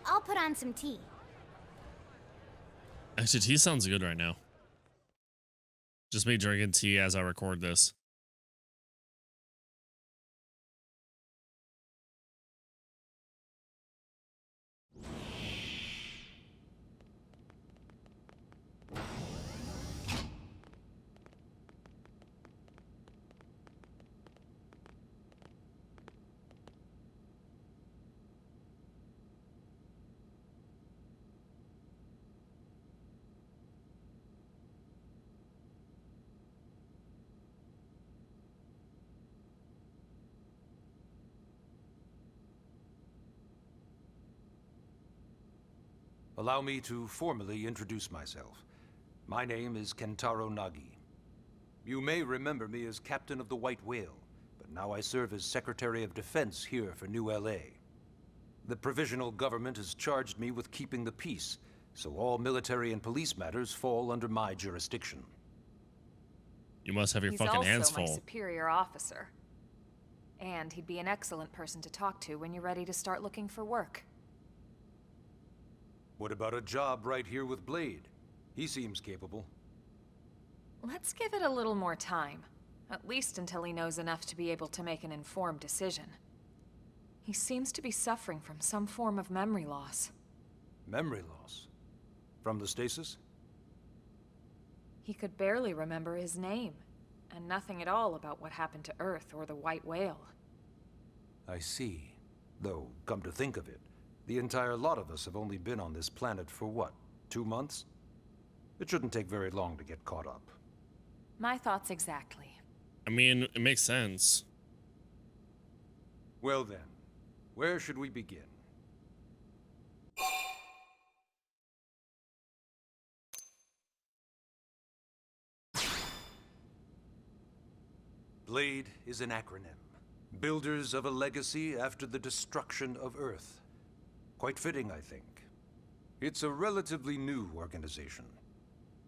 I'll put on some tea. Actually, tea sounds good right now. Just me drinking tea as I record this. Allow me to formally introduce myself. My name is Kentaro Nagi. You may remember me as Captain of the White Whale, but now I serve as Secretary of Defense here for New LA. The provisional government has charged me with keeping the peace, so all military and police matters fall under my jurisdiction. You must have your fucking hands full. He's also my superior officer. And he'd be an excellent person to talk to when you're ready to start looking for work. What about a job right here with Blade? He seems capable. Let's give it a little more time. At least until he knows enough to be able to make an informed decision. He seems to be suffering from some form of memory loss. Memory loss? From the stasis? He could barely remember his name, and nothing at all about what happened to Earth or the White Whale. I see. Though, come to think of it, the entire lot of us have only been on this planet for what, 2 months? It shouldn't take very long to get caught up. My thoughts exactly. I mean, it makes sense. Well then, where should we begin? Blade is an acronym. Builders of a legacy after the destruction of Earth. Quite fitting, I think. It's a relatively new organization.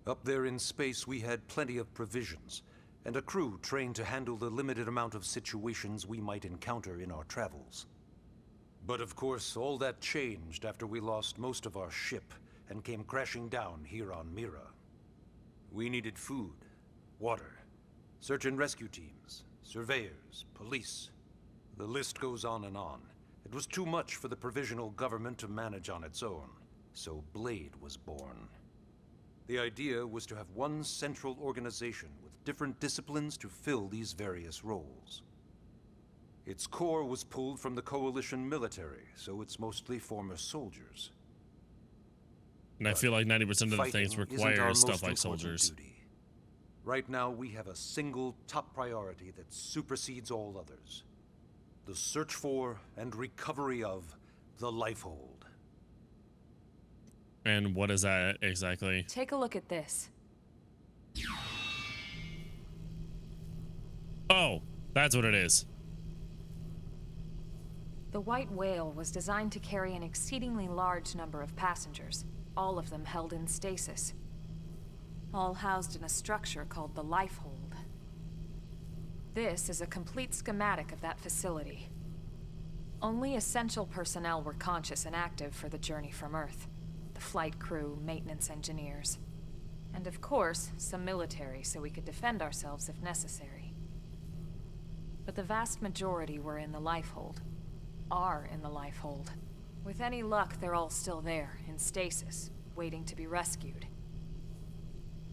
Up there in space, we had plenty of provisions, and a crew trained to handle the limited amount of situations we might encounter in our travels. But of course, all that changed after we lost most of our ship and came crashing down here on Mira. We needed food, water, search and rescue teams, surveyors, police. The list goes on and on. It was too much for the provisional government to manage on its own, so Blade was born. The idea was to have one central organization with different disciplines to fill these various roles. Its core was pulled from the Coalition military, so it's mostly former soldiers. And I feel like 90% of the things Fighting isn't require our stuff most like important soldiers. duty. Right now, we have a single top priority that supersedes all others. The search for and recovery of the Lifehold. And what is that exactly? Take a look at this. Oh, that's what it is. The White Whale was designed to carry an exceedingly large number of passengers, all of them held in stasis. All housed in a structure called the Lifehold. This is a complete schematic of that facility. Only essential personnel were conscious and active for the journey from Earth. The flight crew, maintenance engineers. And of course, some military so we could defend ourselves if necessary. But the vast majority were in the Lifehold. Are in the Lifehold. With any luck, they're all still there, in stasis, waiting to be rescued.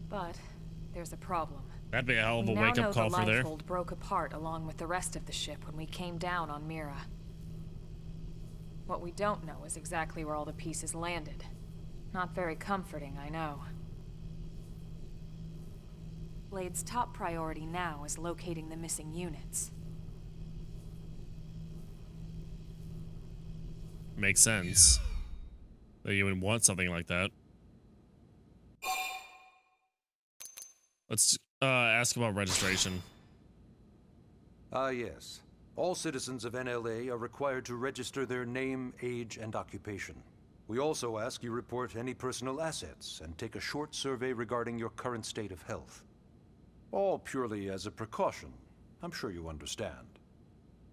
But there's a problem. That'd be a hell of a wake-up call for there. We now know the Lifehold broke apart along with the rest of the ship when we came down on Mira. What we don't know is exactly where all the pieces landed. Not very comforting, I know. Blade's top priority now is locating the missing units. Makes sense that you would want something like that. Let's ask about registration. Yes. All citizens of NLA are required to register their name, age, and occupation. We also ask you report any personal assets and take a short survey regarding your current state of health. All purely as a precaution. I'm sure you understand.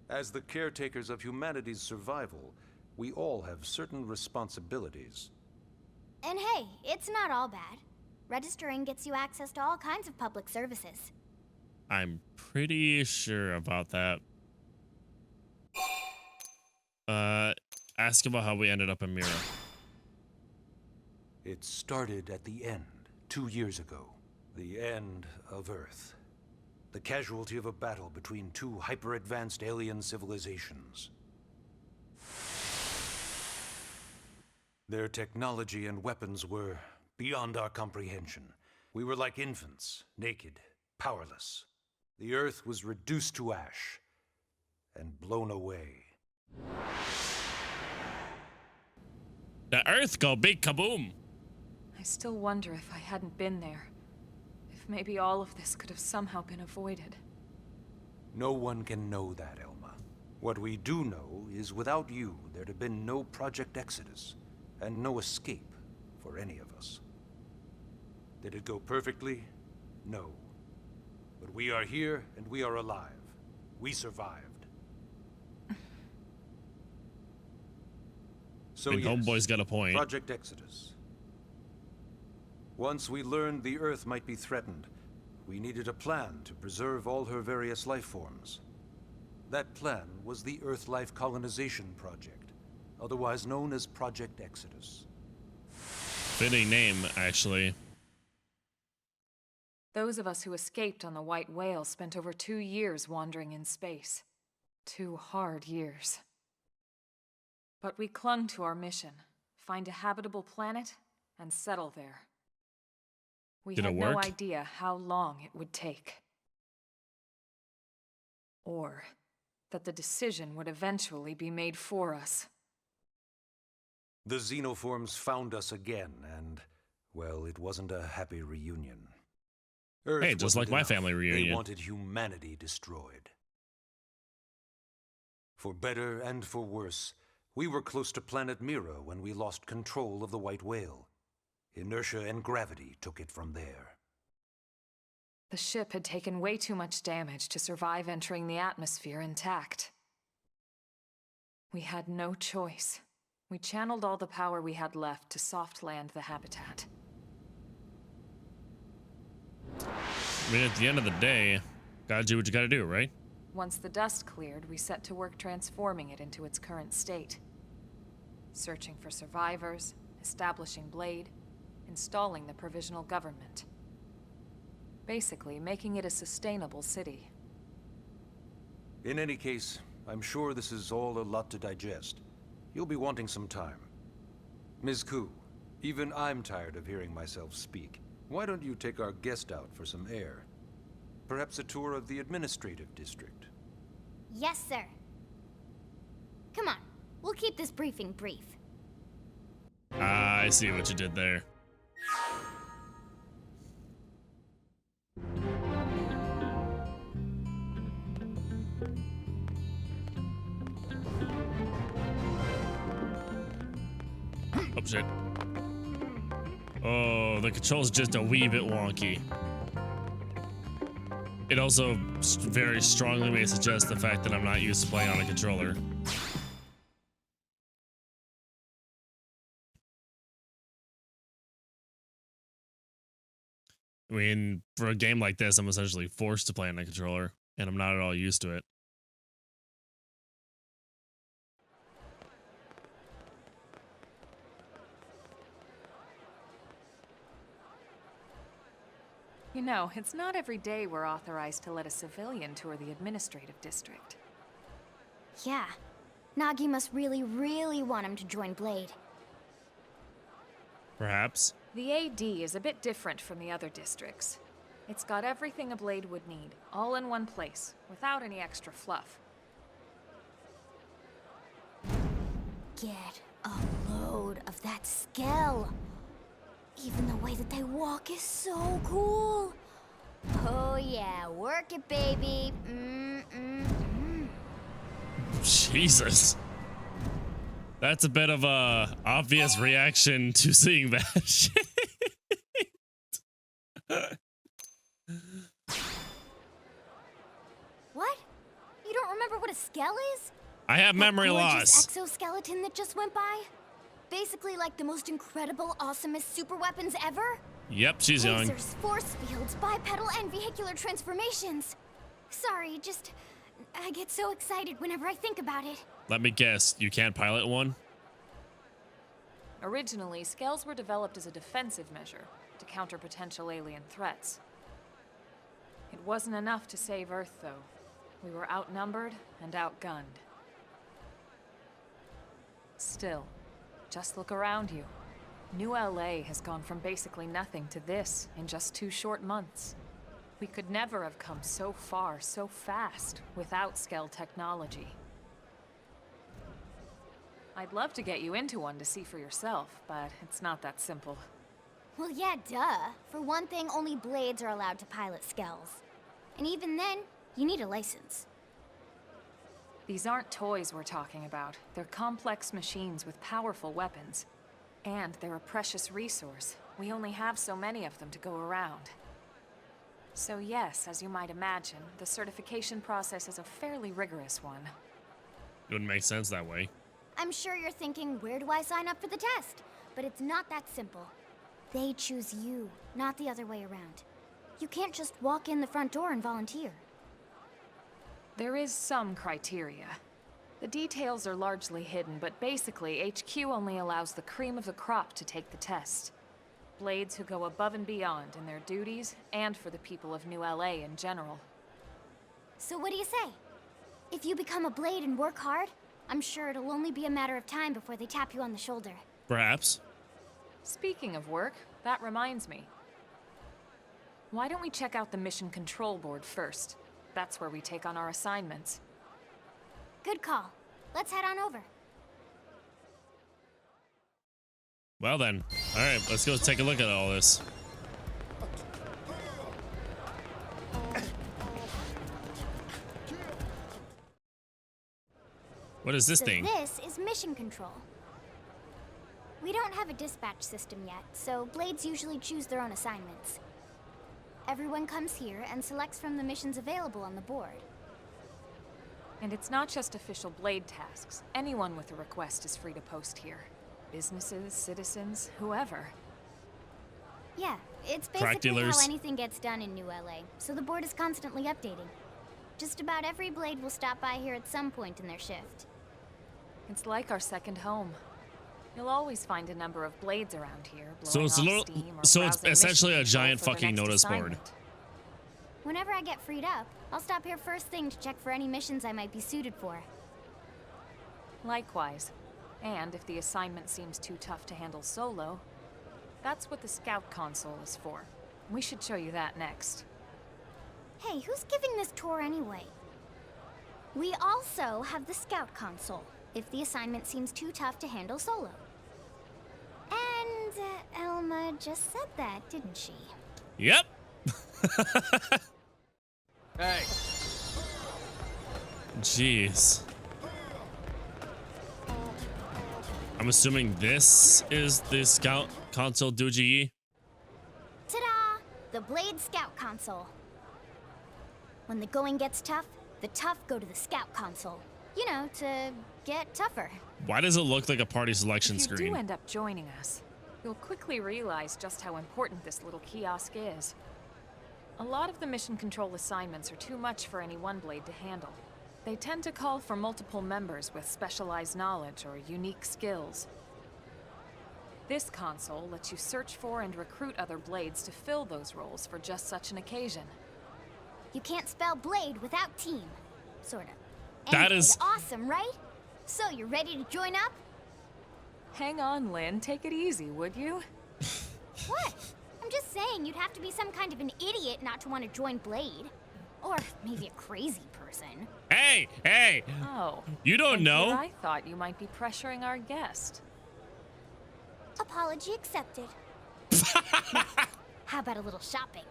As the caretakers of humanity's survival, we all have certain responsibilities. And hey, it's not all bad. Registering gets you access to all kinds of public services. I'm pretty sure about that. Ask about how we ended up in Mira. It started at the end, 2 years ago. The end of Earth. The casualty of a battle between two hyper-advanced alien civilizations. Their technology and weapons were beyond our comprehension. We were like infants, naked, powerless. The Earth was reduced to ash and blown away. The Earth go big kaboom! I still wonder if I hadn't been there. If maybe all of this could have somehow been avoided. No one can know that, Elma. What we do know is without you, there'd have been no Project Exodus, and no escape for any of us. Did it go perfectly? No. But we are here, and we are alive. We survived. So And yes, Homeboy's got a point. Project Exodus. Once we learned the Earth might be threatened, we needed a plan to preserve all her various life forms. That plan was the Earth Life Colonization Project, otherwise known as Project Exodus. Fitting name, actually. Those of us who escaped on the White Whale spent over 2 years wandering in space. 2 hard years. But we clung to our mission, find a habitable planet and settle there. We Did it had no work? idea how long it would take. Or that the decision would eventually be made for us. The xenoforms found us again, and, well, it wasn't a happy reunion. Earth Hey, just wasn't like my enough. family reunion. They wanted humanity destroyed. For better and for worse, we were close to planet Mira when we lost control of the White Whale. Inertia and gravity took it from there. The ship had taken way too much damage to survive entering the atmosphere intact. We had no choice. We channeled all the power we had left to soft land the habitat. I mean, at the end of the day, gotta do what you gotta do, right? Once the dust cleared, we set to work transforming it into its current state. Searching for survivors, establishing Blade, installing the provisional government. Basically, making it a sustainable city. In any case, I'm sure this is all a lot to digest. You'll be wanting some time. Ms. Koo, even I'm tired of hearing myself speak. Why don't you take our guest out for some air? Perhaps a tour of the administrative district. Yes, sir. Come on, we'll keep this briefing brief. I see what you did there. Oh, shit. Oh, the control's just a wee bit wonky. It also very strongly may suggest the fact that I'm not used to playing on a controller. I mean, for a game like this, I'm essentially forced to play on a controller, and I'm not at all used to it. You know, it's not every day we're authorized to let a civilian tour the administrative district. Yeah. Nagi must really, really want him to join Blade. Perhaps. The AD is a bit different from the other districts. It's got everything a blade would need, all in one place, without any extra fluff. Get a load of that Skell. Even the way that they walk is so cool. Oh yeah, work it, baby. Jesus. That's a bit of a obvious reaction to seeing that shit. What? You don't remember what a Skell is? I have memory That gorgeous loss. exoskeleton that just went by? Basically like the most incredible, awesomest super weapons ever? Yep, she's young. Lasers, force fields, bipedal and vehicular transformations. Sorry, just... I get so excited whenever I think about it. Let me guess, you can't pilot one? Originally, Skells were developed as a defensive measure to counter potential alien threats. It wasn't enough to save Earth, though. We were outnumbered and outgunned. Still, just look around you. New LA has gone from basically nothing to this in just 2 short months. We could never have come so far so fast without Skell technology. I'd love to get you into one to see for yourself, but it's not that simple. Well, yeah, duh. For one thing, only Blades are allowed to pilot Skells. And even then, you need a license. These aren't toys we're talking about. They're complex machines with powerful weapons. And they're a precious resource. We only have so many of them to go around. So yes, as you might imagine, the certification process is a fairly rigorous one. It wouldn't make sense that way. I'm sure you're thinking, where do I sign up for the test? But it's not that simple. They choose you, not the other way around. You can't just walk in the front door and volunteer. There is some criteria. The details are largely hidden, but basically, HQ only allows the cream of the crop to take the test. Blades who go above and beyond in their duties, and for the people of New LA in general. So what do you say? If you become a Blade and work hard, I'm sure it'll only be a matter of time before they tap you on the shoulder. Perhaps. Speaking of work, that reminds me. Why don't we check out the Mission Control Board first? That's where we take on our assignments. Good call. Let's head on over. Well then. Alright, let's go take a look at all this. What is this thing? This is mission control. We don't have a dispatch system yet, so Blades usually choose their own assignments. Everyone comes here and selects from the missions available on the board. And it's not just official Blade tasks. Anyone with a request is free to post here. Businesses, citizens, whoever. Yeah, it's basically Practilers. how anything gets done in New LA, so the board is constantly updating. Just about every Blade will stop by here at some point in their shift. It's like our second home. You'll always find a number of Blades around here, So blowing it's a off little, steam or so it's browsing essentially a mission giant info for the fucking next notice board. assignment. Whenever I get freed up, I'll stop here first thing to check for any missions I might be suited for. Likewise. And if the assignment seems too tough to handle solo, that's what the Scout console is for. We should show you that next. Hey, who's giving this tour anyway? We also have the Scout console, if the assignment seems too tough to handle solo. And Elma just said that, didn't she? Yep. Hey. Jeez. I'm assuming this is the Scout console Doogie. Ta-da! The Blade Scout console. When the going gets tough, the tough go to the Scout console. You know, to get tougher. Why does it look like a party selection If you screen? do end up joining us, you'll quickly realize just how important this little kiosk is. A lot of the mission control assignments are too much for any one Blade to handle. They tend to call for multiple members with specialized knowledge or unique skills. This console lets you search for and recruit other Blades to fill those roles for just such an occasion. You can't spell Blade without team. Sorta. That Anyway, is- awesome, right? So, you ready to join up? Hang on, Lynn. Take it easy, would you? What? I'm just saying you'd have to be some kind of an idiot not to want to join Blade. Or maybe a crazy person. Hey, hey! Oh. You don't know? Here I thought you might be pressuring our guest. Apology accepted. How about a little shopping?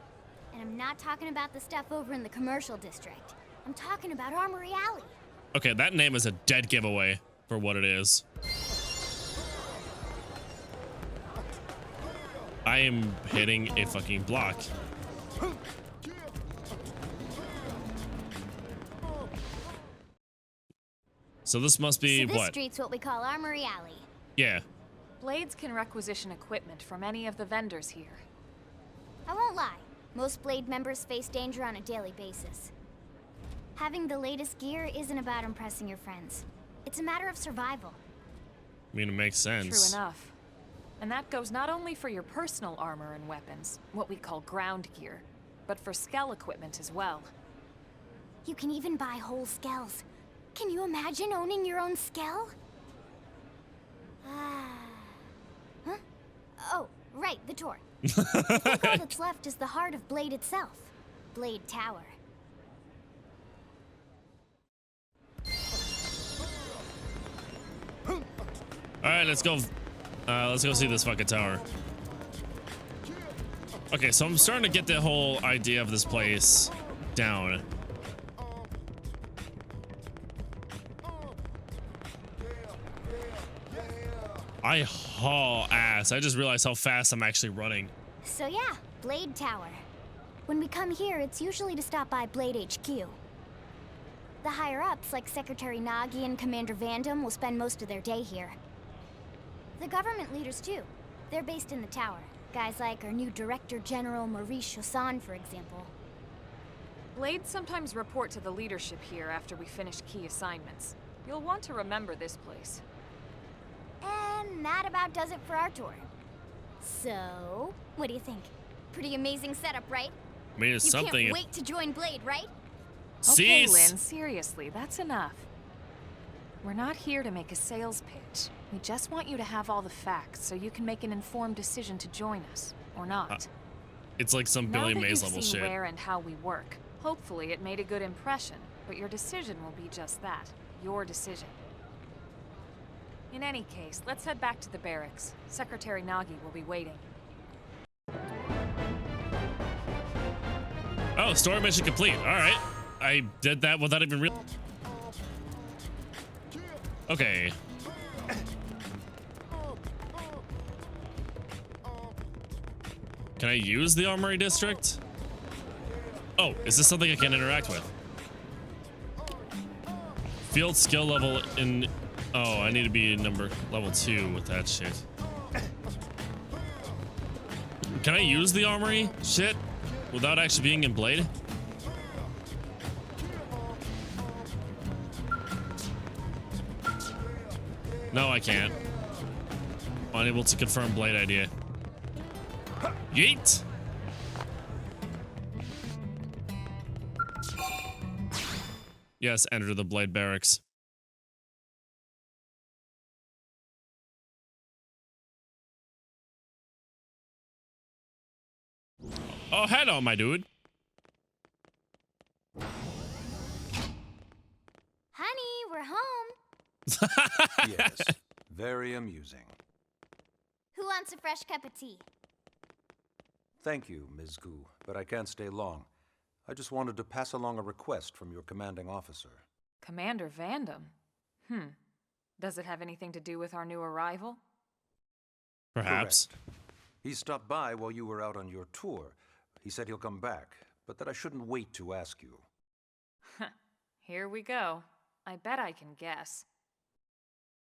And I'm not talking about the stuff over in the commercial district. I'm talking about Armory Alley. Okay, that name is a dead giveaway for what it is. I am hitting a fucking block. So this must be so this what? street's what we call Armory Alley. Yeah. Blades can requisition equipment from any of the vendors here. I won't lie. Most Blade members face danger on a daily basis. Having the latest gear isn't about impressing your friends. It's a matter of survival. I mean, it makes sense. True enough. And that goes not only for your personal armor and weapons, what we call ground gear, but for skell equipment as well. You can even buy whole skells. Can you imagine owning your own skell? Huh? Oh, right, the tour. I think all that's left is the heart of Blade itself. Blade Tower. Alright, let's go. Let's go see this fucking tower. Okay, so I'm starting to get the whole idea of this place down. I haul ass. I just realized how fast I'm actually running. So yeah, Blade Tower. When we come here, it's usually to stop by Blade HQ. The higher-ups, like Secretary Nagi and Commander Vandam, will spend most of their day here. The government leaders, too. They're based in the tower. Guys like our new Director General Maurice Chassan, for example. Blades sometimes report to the leadership here after we finish key assignments. You'll want to remember this place. And that about does it for our tour. So, what do you think? Pretty amazing setup, right? I mean, it's you something. You can't wait to join Blade, right? Okay, Lynn, seriously, that's enough. We're not here to make a sales pitch. We just want you to have all the facts so you can make an informed decision to join us, or not. It's like some Billy Mays level shit. Where and how we work. Hopefully it made a good impression, but your decision will be just that, your decision. In any case, let's head back to the barracks. Secretary Nagi will be waiting. Oh, story mission complete. All right. I did that without even real. Okay. Can I use the Armory District? Oh, is this something I can interact with? Field skill level in... Oh, I need to be level 2 with that shit. Can I use the Armory shit without actually being in Blade? No, I can't. Unable to confirm Blade idea. Yeet! Yes, enter the Blade Barracks. Oh, hello, my dude. Honey, we're home. Yes, very amusing. Who wants a fresh cup of tea? Thank you, Ms. Gu, but I can't stay long. I just wanted to pass along a request from your commanding officer. Commander Vandam? Does it have anything to do with our new arrival? Perhaps. Correct. He stopped by while you were out on your tour. He said he'll come back, but that I shouldn't wait to ask you. Here we go. I bet I can guess.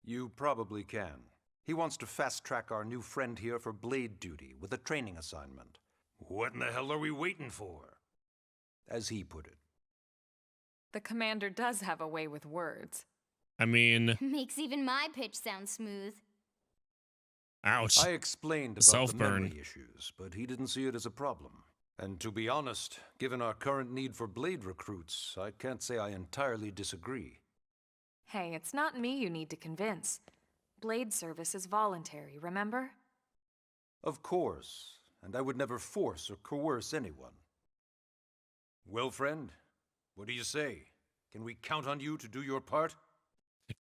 You probably can. He wants to fast-track our new friend here for Blade duty with a training assignment. What in the hell are we waiting for? As he put it. The commander does have a way with words. I mean... Makes even my pitch sound smooth. Ouch. I explained about the memory issues, but he didn't see it as a problem. And to be honest, given our current need for Blade recruits, I can't say I entirely disagree. Hey, it's not me you need to convince. Blade service is voluntary, remember? Of course. and I would never force or coerce anyone. Well, friend, what do you say? Can we count on you to do your part?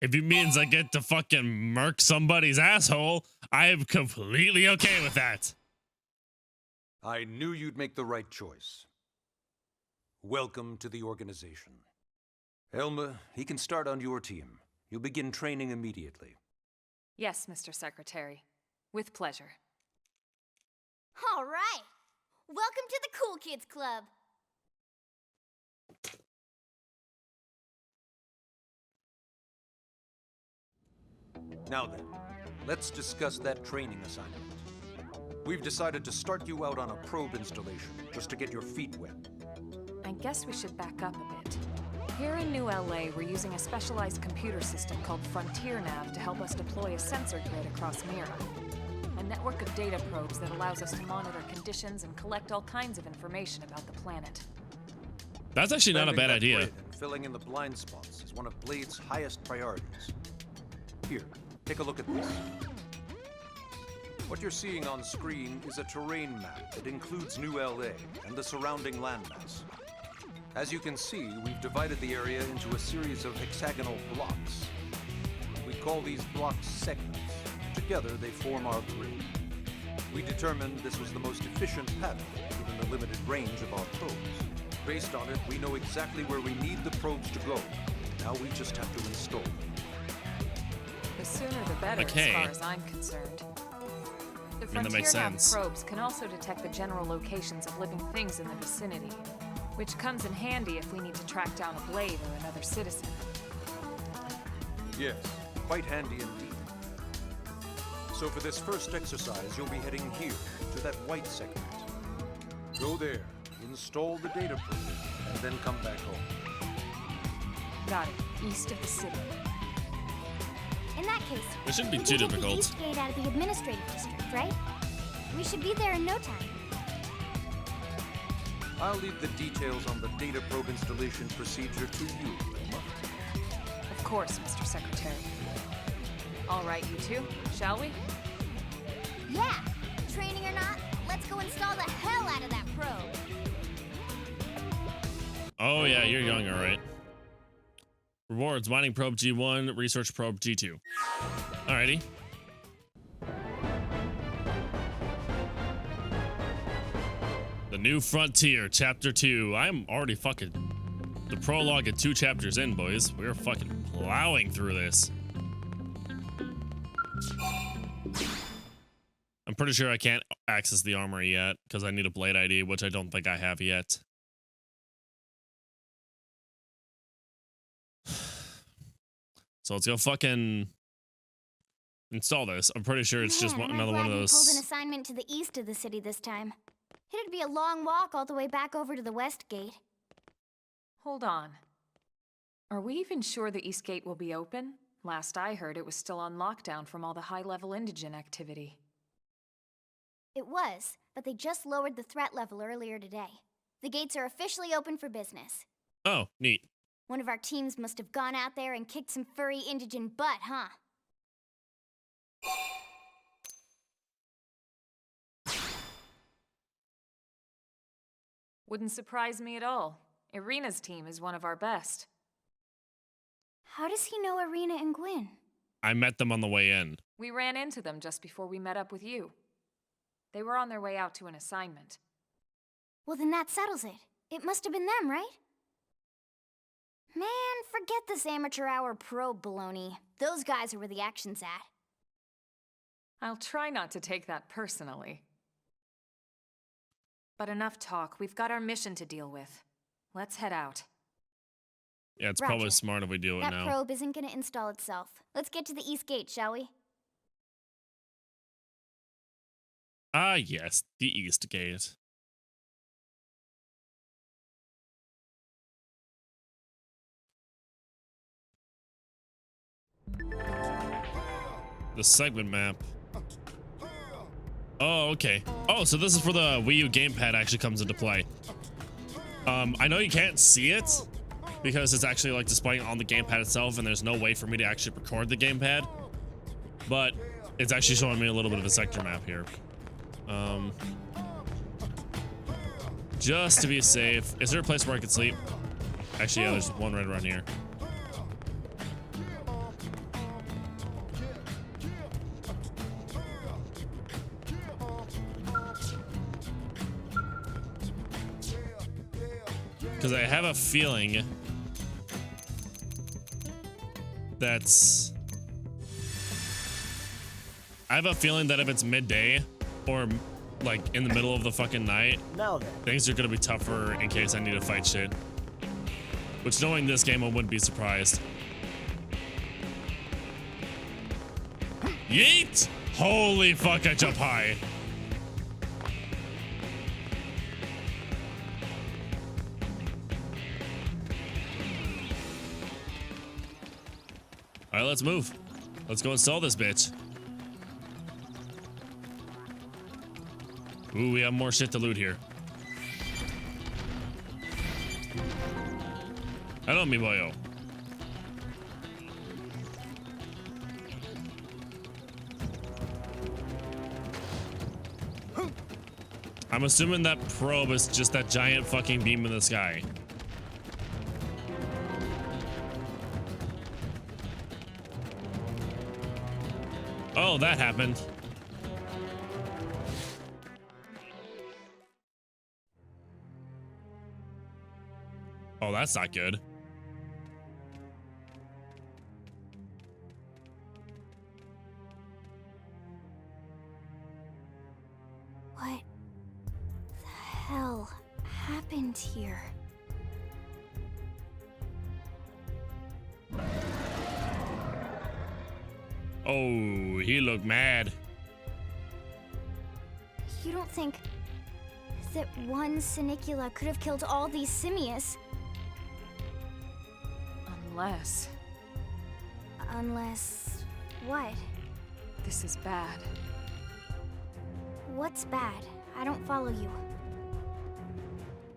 If it means I get to fucking murk somebody's asshole, I am completely okay with that. I knew you'd make the right choice. Welcome to the organization. Elma, he can start on your team. You'll begin training immediately. Yes, Mr. Secretary. With pleasure. All right. Welcome to the Cool Kids Club. Now then, let's discuss that training assignment. We've decided to start you out on a probe installation, just to get your feet wet. I guess we should back up a bit. Here in New LA, we're using a specialized computer system called Frontier Nav to help us deploy a sensor grid across Mira. A network of data probes that allows us to monitor conditions and collect all kinds of information about the planet. That's actually not a bad idea. And filling in the blind spots is one of Blade's highest priorities. Here, take a look at this. What you're seeing on screen is a terrain map that includes New LA and the surrounding landmass. As you can see, we've divided the area into a series of hexagonal blocks. We call these blocks segments. Together, they form our grid. We determined this was the most efficient pattern, given the limited range of our probes. Based on it, we know exactly where we need the probes to go. Now we just have to install them. The sooner the better, Okay. as far as I'm concerned. The I mean, that makes Frontier Nav sense. probes can also detect the general locations of living things in the vicinity, which comes in handy if we need to track down a Blade or another citizen. Yes, quite handy indeed. So for this first exercise, you'll be heading here, to that white segment. Go there, install the data probe, and then come back home. Got it. East of the city. In that case, It shouldn't be we too can take the difficult. East Gate out of the administrative district, right? We should be there in no time. I'll leave the details on the data probe installation procedure to you, Wilma. Of course, Mr. Secretary. All right, you two, shall we? Yeah! Training or not, let's go install the hell out of that probe! Oh yeah, you're young, all right. Rewards: mining probe G1, research probe G2. Alrighty. The New Frontier, Chapter 2. I'm already fucking the prologue and 2 chapters in, boys. We're fucking plowing through this. I'm pretty sure I can't access the armory yet because I need a Blade ID, which I don't think I have yet. So let's go fucking install this. I'm pretty sure it's just Man, another one of I'm glad we pulled an those. assignment to the east of the city this time. It'd be a long walk all the way back over to the west gate. Hold on. Are we even sure the East Gate will be open? Last I heard, it was still on lockdown from all the high-level indigent activity. It was, but they just lowered the threat level earlier today. The gates are officially open for business. Oh, neat. One of our teams must have gone out there and kicked some furry indigent butt, huh? Wouldn't surprise me at all. Irina's team is one of our best. How does he know Irina and Gwyn? I met them on the way in. We ran into them just before we met up with you. They were on their way out to an assignment. Well, then that settles it. It must have been them, right? Man, forget this amateur hour probe baloney. Those guys are where the action's at. I'll try not to take that personally. But enough talk. We've got our mission to deal with. Let's head out. Yeah, it's Roger. probably smart if we do it That now. probe isn't gonna install itself. Let's get to the East Gate, shall we? Ah, yes, the East Gate. The segment map. Oh, okay. Oh, so this is for the Wii U gamepad actually comes into play. I know you can't see it because it's actually like displaying on the gamepad itself, and there's no way for me to actually record the gamepad. But it's actually showing me a little bit of a sector map here. Just to be safe. Is there a place where I could sleep? Actually, yeah, there's one right around here. Because I have a feeling that's... I have a feeling that if it's midday or like in the middle of the fucking night, Now then. things are gonna be tougher in case I need to fight shit. Which, knowing this game, I wouldn't be surprised. Yeet! Holy fuck, I jump high. All right, let's move. Let's go install this bitch. Ooh, we have more shit to loot here. Hello, mi boyo. I'm assuming that probe is just that giant fucking beam in the sky. Oh, that happened. Oh, that's not good. What the hell happened here? Oh, he looked mad. You don't think that one Sinicula could have killed all these simius? Unless Unless... what? this is bad. What's bad? I don't follow you.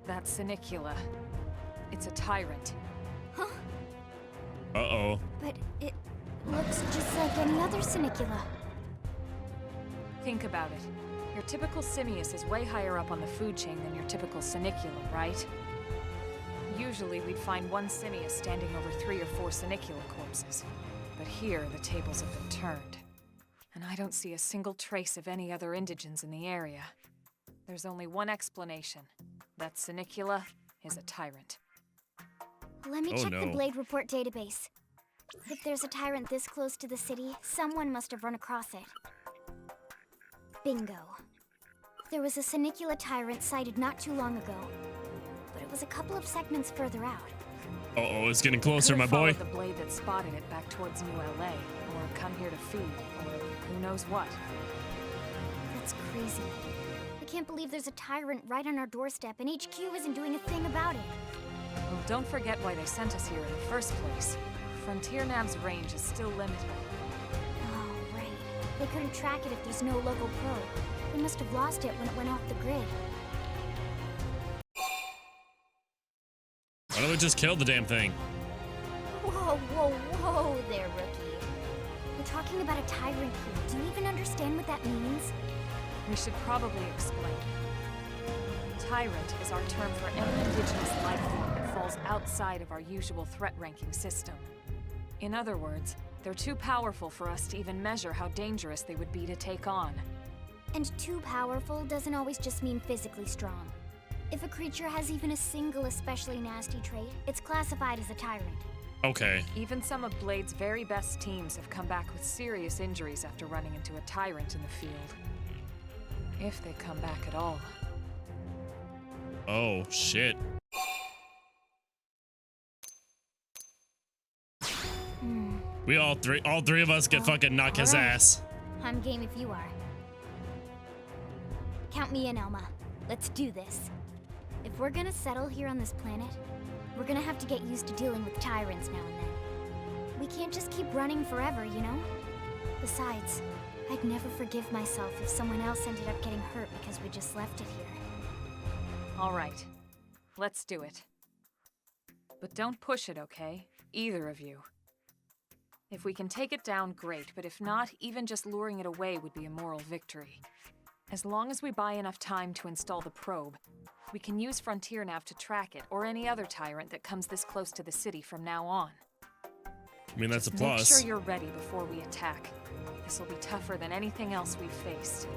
That Sinicula. It's a tyrant. Huh? Uh-oh. But it looks just like any other Sinicula. Think about it. Your typical simius is way higher up on the food chain than your typical Sinicula, right? Usually we'd find one simius standing over 3 or 4 Sinicula corpses. But here, the tables have been turned. And I don't see a single trace of any other indigents in the area. There's only one explanation. That Sinicula is a tyrant. Let me Oh, check the no. Blade Report database. If there's a tyrant this close to the city, someone must have run across it. Bingo. There was a Sinicula tyrant sighted not too long ago, but it was a couple of segments further out. Uh-oh, it's getting closer, my Could've boy. followed the blade that spotted it back towards New LA, or come here to feed, or who knows what. That's crazy. I can't believe there's a tyrant right on our doorstep and HQ isn't doing a thing about it. Well, don't forget why they sent us here in the first place. Frontier Nav's range is still limited. Oh, right. They couldn't track it if there's no local probe. They must have lost it when it went off the grid. Why don't we just kill the damn thing? Whoa, whoa, whoa there, rookie. We're talking about a tyrant here. Do you even understand what that means? We should probably explain. Tyrant is our term for any indigenous life form that falls outside of our usual threat ranking system. In other words, they're too powerful for us to even measure how dangerous they would be to take on. And too powerful doesn't always just mean physically strong. If a creature has even a single especially nasty trait, it's classified as a tyrant. Okay. Even some of Blade's very best teams have come back with serious injuries after running into a tyrant in the field. If they come back at all. Oh, shit. We all three of us get fucking knock his Alright. ass. I'm game if you are. Count me in, Elma. Let's do this. If we're gonna settle here on this planet, we're gonna have to get used to dealing with tyrants now and then. We can't just keep running forever, you know? Besides, I'd never forgive myself if someone else ended up getting hurt because we just left it here. All right. Let's do it. But don't push it, okay? Either of you. If we can take it down, great, but if not, even just luring it away would be a moral victory. As long as we buy enough time to install the probe, we can use Frontier Nav to track it or any other tyrant that comes this close to the city from now on. I mean, that's a Just plus. make sure you're ready before we attack. This will be tougher than anything else we've faced.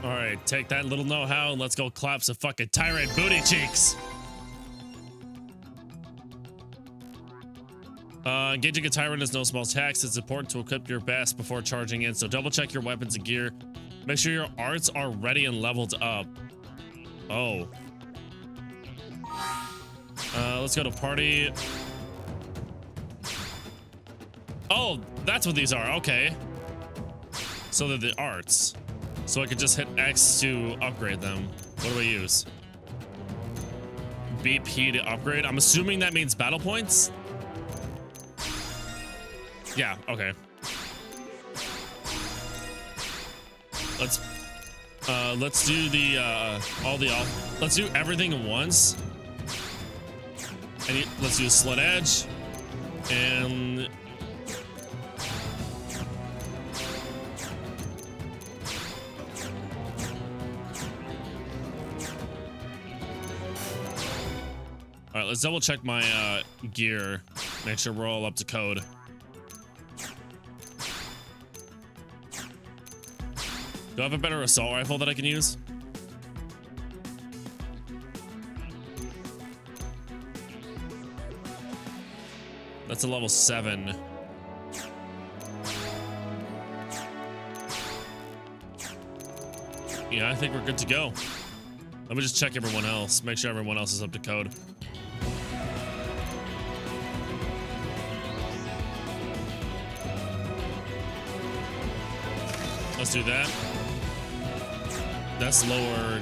All right, take that little know-how and let's go clap some fucking tyrant booty cheeks. Engaging a tyrant is no small task. It's important to equip your best before charging in, so double check your weapons and gear. Make sure your arts are ready and leveled up. Oh. Let's go to party. Oh, that's what these are. Okay. So they're the arts. So I could just hit X to upgrade them. What do I use? BP to upgrade. I'm assuming that means battle points. Yeah, okay. Let's do the let's do everything at once. And let's do slit edge and all right, let's double check my gear. Make sure we're all up to code. Do I have a better assault rifle that I can use? That's a level 7. Yeah, I think we're good to go. Let me just check everyone else. Make sure everyone else is up to code. Let's do that. That's lower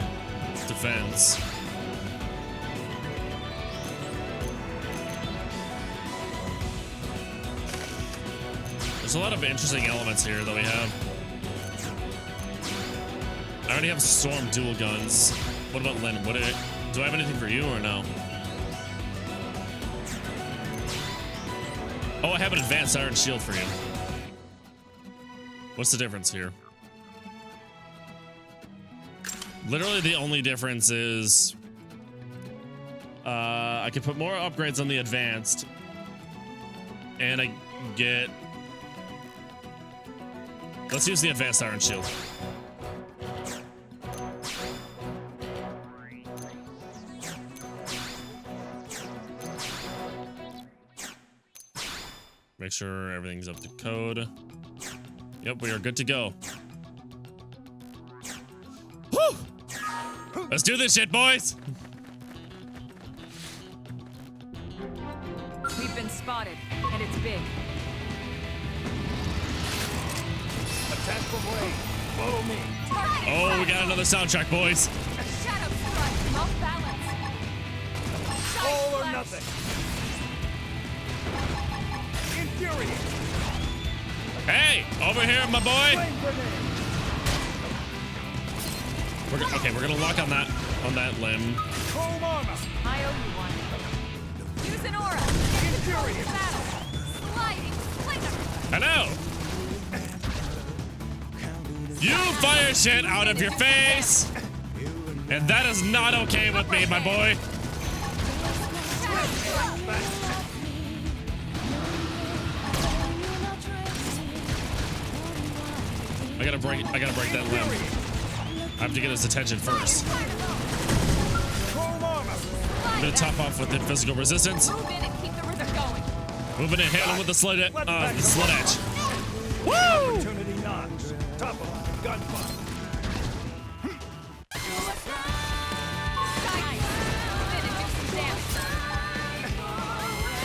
defense. There's a lot of interesting elements here that we have. I already have storm dual guns. What about Lynn? Do I have anything for you or no? Oh, I have an advanced iron shield for you. What's the difference here? Literally the only difference is I can put more upgrades on the advanced and I get, let's use the advanced iron shield. Make sure everything's up to code. Yep, we are good to go. Woo! Let's do this shit, boys! We've been spotted, and it's big. Attack from range. Follow me. Oh, we got another soundtrack, boys. Shadow strike, off balance. All or nothing. Infuriate. Hey, over here, my boy. We're gonna lock on that limb. Chrome armor. I owe you one. Use an aura. Infuriate. Battle. Sliding slinger. Hello. You fire shit out of your face, and that is not okay with me, my boy. I gotta break that limb. I have to get his attention first. I'm gonna top off with the physical resistance. Move in and keep the rhythm going. Moving in, hit him with the slit edge. Woo! Opportunity knocks. Top of gunfire.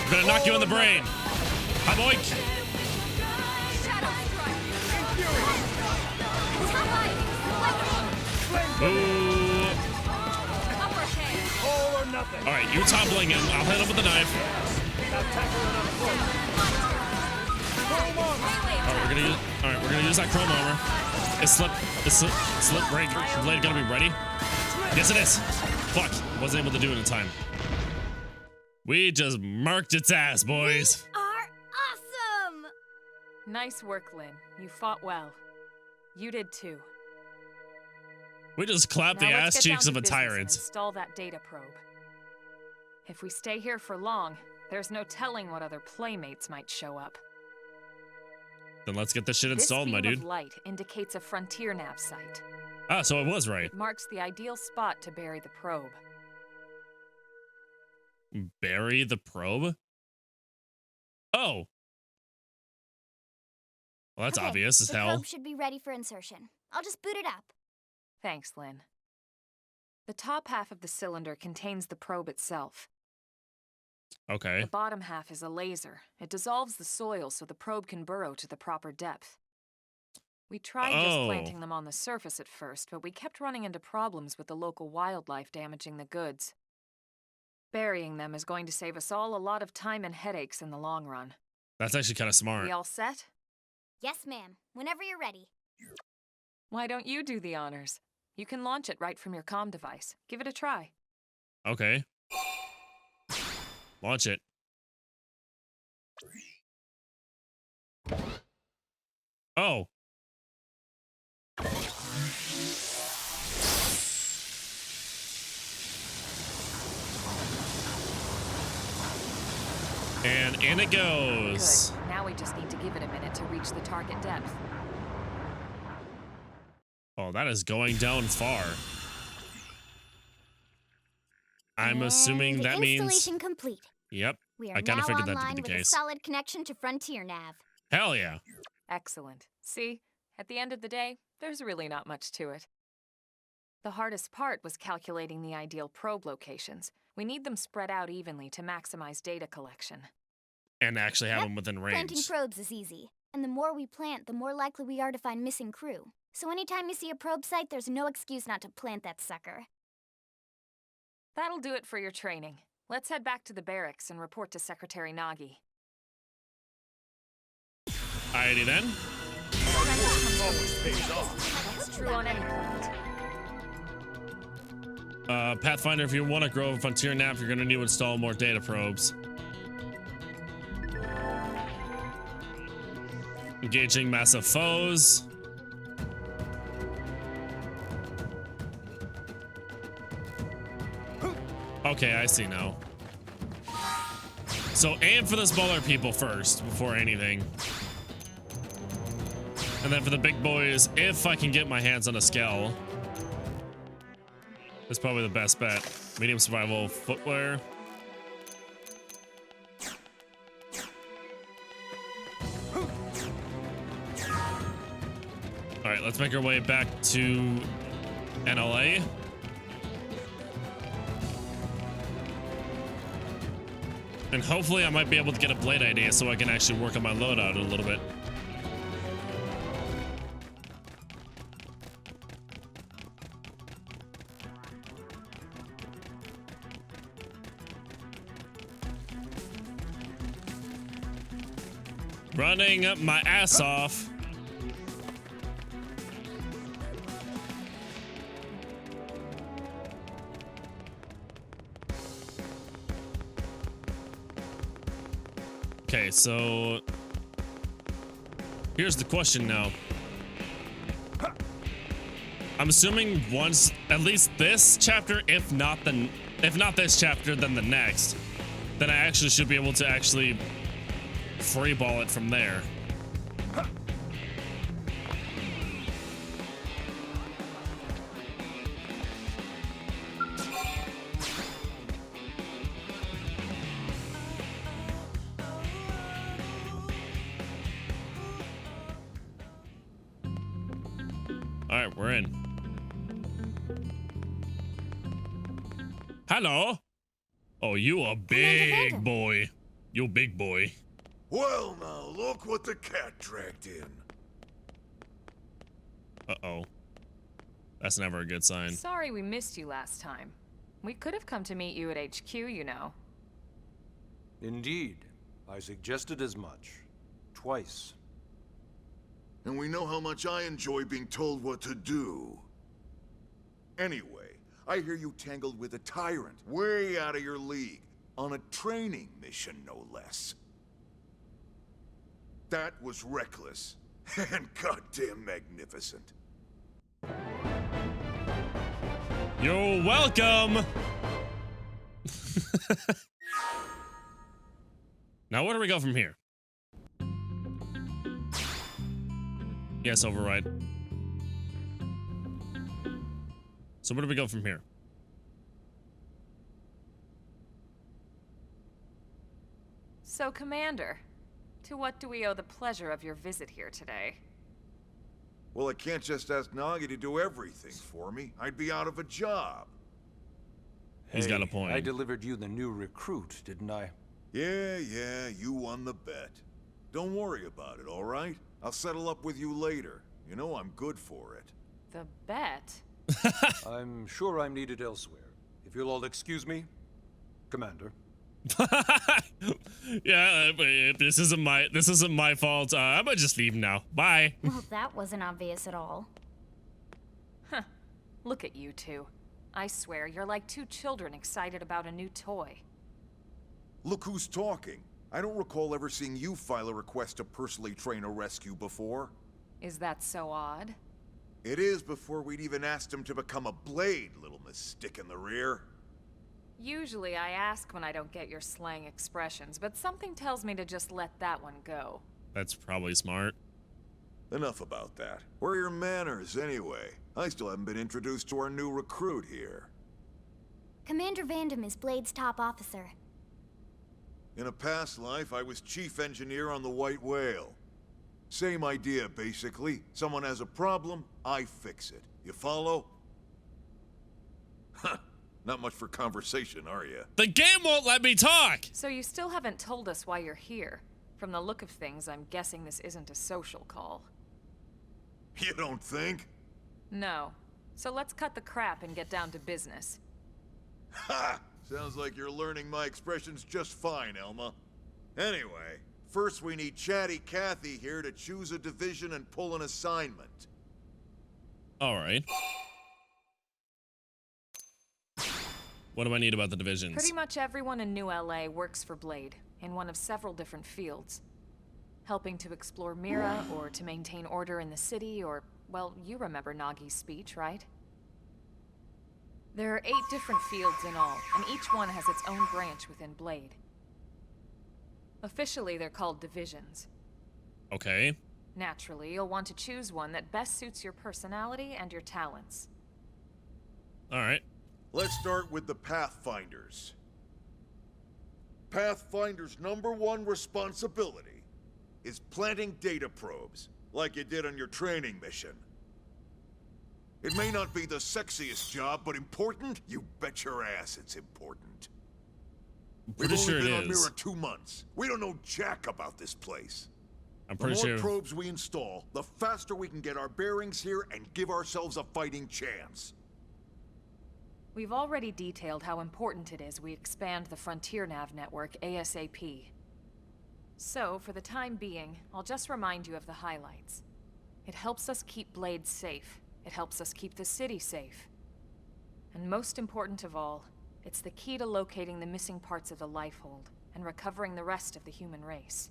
I'm gonna knock you in the brain. Hi, boink. Shadow strike. Ooh. Upper hand. All or nothing. All right, you toppling him. I'll hit him with the knife. All right, we're gonna use that chrome armor. Is slip blade gonna be ready? Yes, it is. Fuck, wasn't able to do it in time. We just marked its ass, boys. Are awesome! Nice work, Lynn. You fought well. You did too. We just clapped the Now ass let's get down cheeks to of a business and tyrant. install that data probe. If we stay here for long, there's no telling what other playmates might show up. Then let's get this shit installed, my This beam dude. of light indicates a frontier nav site. Ah, so I was right. It marks the ideal spot to bury the probe. Bury the probe? Oh. Well, that's Okay, obvious as the hell. probe should be ready for insertion. I'll just boot it up. Thanks, Lynn. The top half of the cylinder contains the probe itself. Okay. The bottom half is a laser. It dissolves the soil so the probe can burrow to the proper depth. We tried just planting them on the surface at first, but we kept running into problems with the local wildlife damaging the goods. Burying them is going to save us all a lot of time and headaches in the long run. That's actually kind of smart. We all set? Yes, ma'am. Whenever you're ready. Why don't you do the honors? You can launch it right from your comm device. Give it a try. Okay. Launch it. Oh. And in it goes. Good. Now we just need to give it a minute to reach the target depth. Oh, that is going down far. I'm assuming that means... Installation complete. Yep. We I are kind now of figured that online to be the with a case. solid connection to Frontier Nav. Hell yeah. Excellent. See, at the end of the day, there's really not much to it. The hardest part was calculating the ideal probe locations. We need them spread out evenly to maximize data collection. And actually have them within range. Planting probes is easy. And the more we plant, the more likely we are to find missing crew. So anytime you see a probe site, there's no excuse not to plant that sucker. That'll do it for your training. Let's head back to the barracks and report to Secretary Nagi. Alrighty then. That's true on any planet. Pathfinder, if you want to grow a frontier nav, you're going to need to install more data probes. Engaging massive foes. Okay, I see now. So aim for the smaller people first before anything. And then for the big boys, if I can get my hands on a Skell, that's probably the best bet. Medium survival footwear. All right, let's make our way back to NLA. And hopefully I might be able to get a blade idea so I can actually work on my loadout a little bit. Running up my ass off. Okay, so here's the question now. I'm assuming once at least this chapter, if not this chapter, then the next, then I actually should be able to actually free ball it from there. All right, we're in. Hello. Oh, you a big boy. You a big boy. Well, now, look what the cat dragged in. Uh-oh. That's never a good sign. Sorry we missed you last time. We could have come to meet you at HQ, you know. Indeed. I suggested as much. Twice. And we know how much I enjoy being told what to do. Anyway, I hear you tangled with a tyrant, way out of your league, on a training mission, no less. That was reckless. And goddamn magnificent. You're welcome. Now, where do we go from here? Yes, override. So where do we go from here? So, Commander, to what do we owe the pleasure of your visit here today? Well, I can't just ask Nagi to do everything for me. I'd be out of a job. He's got a point. I delivered you the new recruit, didn't I? Yeah, you won the bet. Don't worry about it, all right? I'll settle up with you later. You know I'm good for it. The bet? I'm sure I'm needed elsewhere. If you'll all excuse me, Commander. Yeah, this isn't my fault. I'm gonna just leave now. Bye. Well, that wasn't obvious at all. Huh. Look at you two. I swear, you're like two children excited about a new toy. Look who's talking. I don't recall ever seeing you file a request to personally train a rescue before. Is that so odd? It is before we'd even asked him to become a blade, little Miss Stick in the Rear. Usually I ask when I don't get your slang expressions, but something tells me to just let that one go. That's probably smart. Enough about that. Where are your manners, anyway? I still haven't been introduced to our new recruit here. Commander Vandam is Blade's top officer. In a past life, I was chief engineer on the White Whale. Same idea, basically. Someone has a problem, I fix it. You follow? Huh. Not much for conversation, are you? The game won't let me talk! So you still haven't told us why you're here. From the look of things, I'm guessing this isn't a social call. You don't think? No. So let's cut the crap and get down to business. Ha! Sounds like you're learning my expressions just fine, Elma. Anyway, first we need Chatty Cathy here to choose a division and pull an assignment. Alright. What do I need about the divisions? Pretty much everyone in New LA works for Blade, in one of several different fields. Helping to explore Mira, or to maintain order in the city, or, well, you remember Nagi's speech, right? There are 8 different fields in all, and each one has its own branch within Blade. Officially, they're called divisions. Okay. Naturally, you'll want to choose one that best suits your personality and your talents. Alright. Let's start with the Pathfinders. Pathfinder's #1 responsibility is planting data probes, like you did on your training mission. It may not be the sexiest job, but important? You bet your ass it's important. Pretty We've sure only it been on is. Mira 2 months. We don't know jack about this place. I'm pretty The more sure. probes we install, the faster we can get our bearings here and give ourselves a fighting chance. We've already detailed how important it is we expand the Frontier Nav network ASAP. So, for the time being, I'll just remind you of the highlights. It helps us keep Blade safe. It helps us keep the city safe. And most important of all, it's the key to locating the missing parts of the Lifehold and recovering the rest of the human race.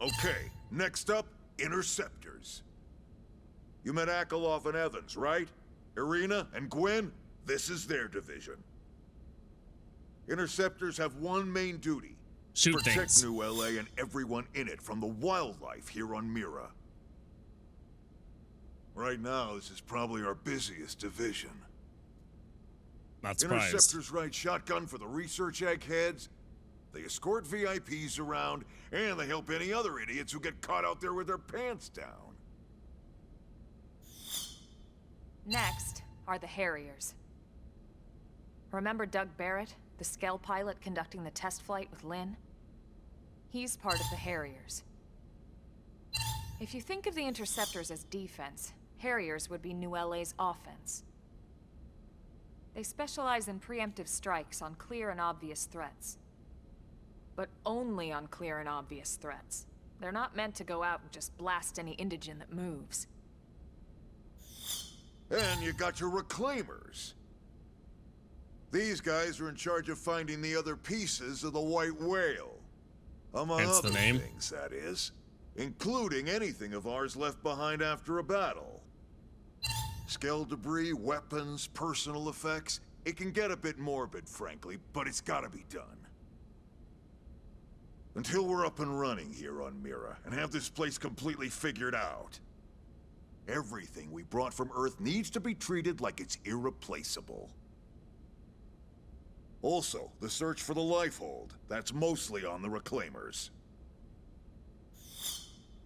Okay, next up, Interceptors. You met Akalov and Evans, right? Irina and Gwen, this is their division. Interceptors have one main duty. Shoot protect things. New LA and everyone in it from the wildlife here on Mira. Right now, this is probably our busiest division. Not surprised. Interceptors ride shotgun for the research eggheads. They escort VIPs around, and they help any other idiots who get caught out there with their pants down. Next are the Harriers. Remember Doug Barrett, the Skell pilot conducting the test flight with Lynn? He's part of the Harriers. If you think of the Interceptors as defense, Harriers would be New LA's offense. They specialize in preemptive strikes on clear and obvious threats. But only on clear and obvious threats. They're not meant to go out and just blast any indigen that moves. And you got your Reclaimers. These guys are in charge of finding the other pieces of the White Whale. Among Hence other the name. things, that is. including anything of ours left behind after a battle. Skell debris, weapons, personal effects. It can get a bit morbid, frankly, but it's gotta be done. Until we're up and running here on Mira, and have this place completely figured out, everything we brought from Earth needs to be treated like it's irreplaceable. Also, the search for the Lifehold. That's mostly on the Reclaimers.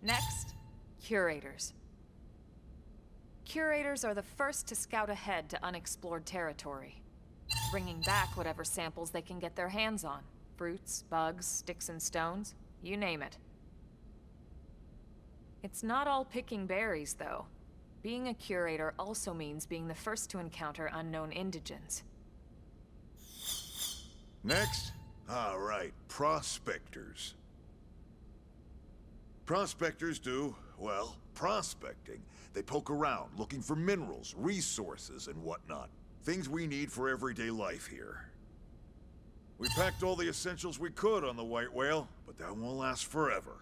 Next, Curators. Curators are the first to scout ahead to unexplored territory, bringing back whatever samples they can get their hands on. Fruits, bugs, sticks and stones, you name it. It's not all picking berries, though. Being a curator also means being the first to encounter unknown indigens. Next? All right, prospectors. Prospectors do, well, prospecting. They poke around, looking for minerals, resources, and whatnot. Things we need for everyday life here. We packed all the essentials we could on the White Whale, but that won't last forever.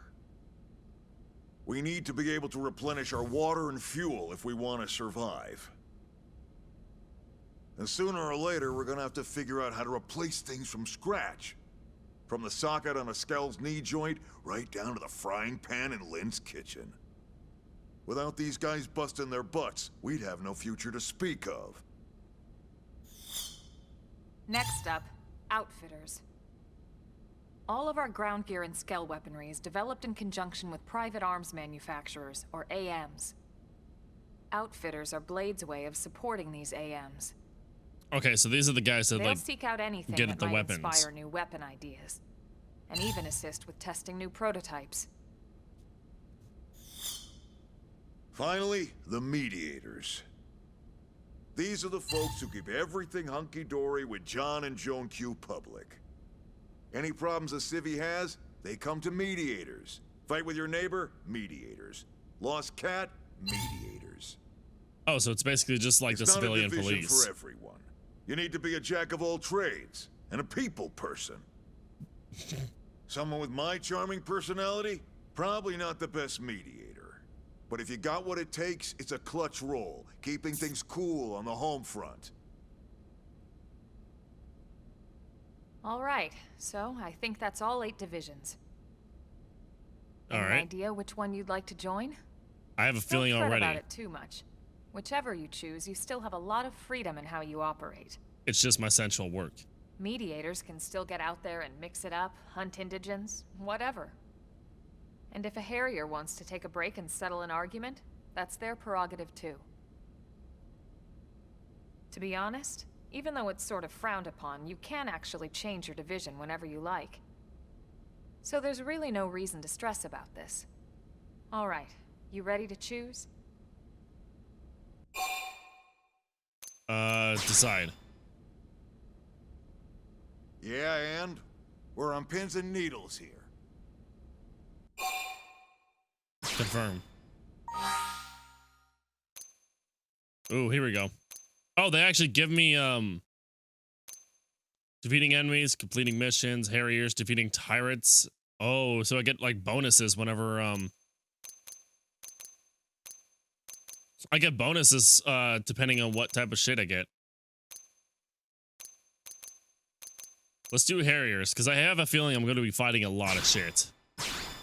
We need to be able to replenish our water and fuel if we want to survive. And sooner or later, we're gonna have to figure out how to replace things from scratch. From the socket on a Skell's knee joint, right down to the frying pan in Lynn's kitchen. Without these guys busting their butts, we'd have no future to speak of. Next up, Outfitters. All of our ground gear and Skell weaponry is developed in conjunction with private arms manufacturers, or AMs. Outfitters are Blade's way of supporting these AMs. Okay, so these are the guys that They'll like seek out anything get that at the might weapons. inspire new weapon ideas, and even assist with testing new prototypes. Finally, the Mediators. These are the folks who keep everything hunky-dory with John and Joan Q public. Any problems a civvy has, they come to Mediators. Fight with your neighbor? Mediators. Lost cat? Mediators. Oh, so it's basically just like the civilian police. It's not a division police. for everyone. You need to be a jack of all trades, and a people person. Someone with my charming personality? Probably not the best mediator. But if you got what it takes, it's a clutch role, keeping things cool on the home front. All right, so I think that's all 8 divisions. All Any right. idea which one you'd like to join? I have a feeling Don't fret already. about it too much. Whichever you choose, you still have a lot of freedom in how you operate. It's just my central work. Mediators can still get out there and mix it up, hunt indigens, whatever. And if a Harrier wants to take a break and settle an argument, that's their prerogative too. To be honest, even though it's sort of frowned upon, you can actually change your division whenever you like. So there's really no reason to stress about this. All right, you ready to choose? Decide. Yeah, and? We're on pins and needles here. Confirm. Ooh, here we go. Oh, they actually give me, defeating enemies, completing missions, Harriers, defeating tyrants. Oh, so I get, like, bonuses whenever, I get bonuses, depending on what type of shit I get. Let's do Harriers, because I have a feeling I'm going to be fighting a lot of shit.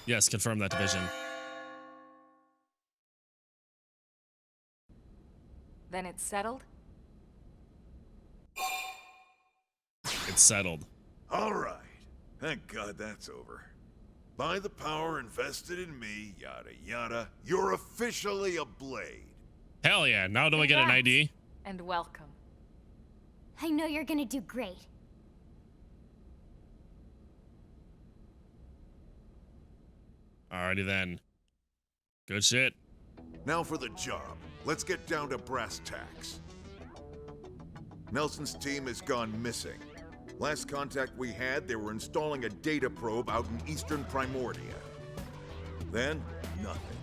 Yes, confirm that division. Then it's settled? It's settled. All right. Thank God that's over. By the power invested in me, yada yada, you're officially a Blade. Hell yeah, now do I get an ID? And welcome. I know you're gonna do great. Alrighty then. Good shit. Now for the job. Let's get down to brass tacks. Nelson's team has gone missing. Last contact we had, they were installing a data probe out in eastern Primordia. Then, nothing.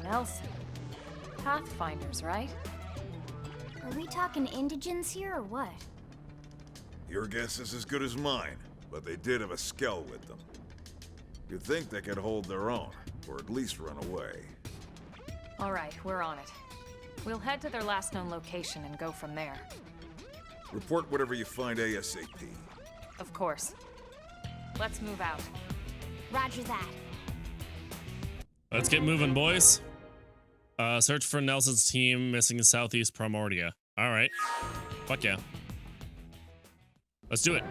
Nelson. Pathfinders, right? Are we talking indigens here or what? Your guess is as good as mine, but they did have a Skell with them. You'd think they could hold their own, or at least run away. All right, we're on it. We'll head to their last known location and go from there. Report whatever you find ASAP. Of course. Let's move out. Roger that. Let's get moving, boys. Search for Nelson's team missing in Southeast Primordia. All right. Fuck yeah. Let's do it.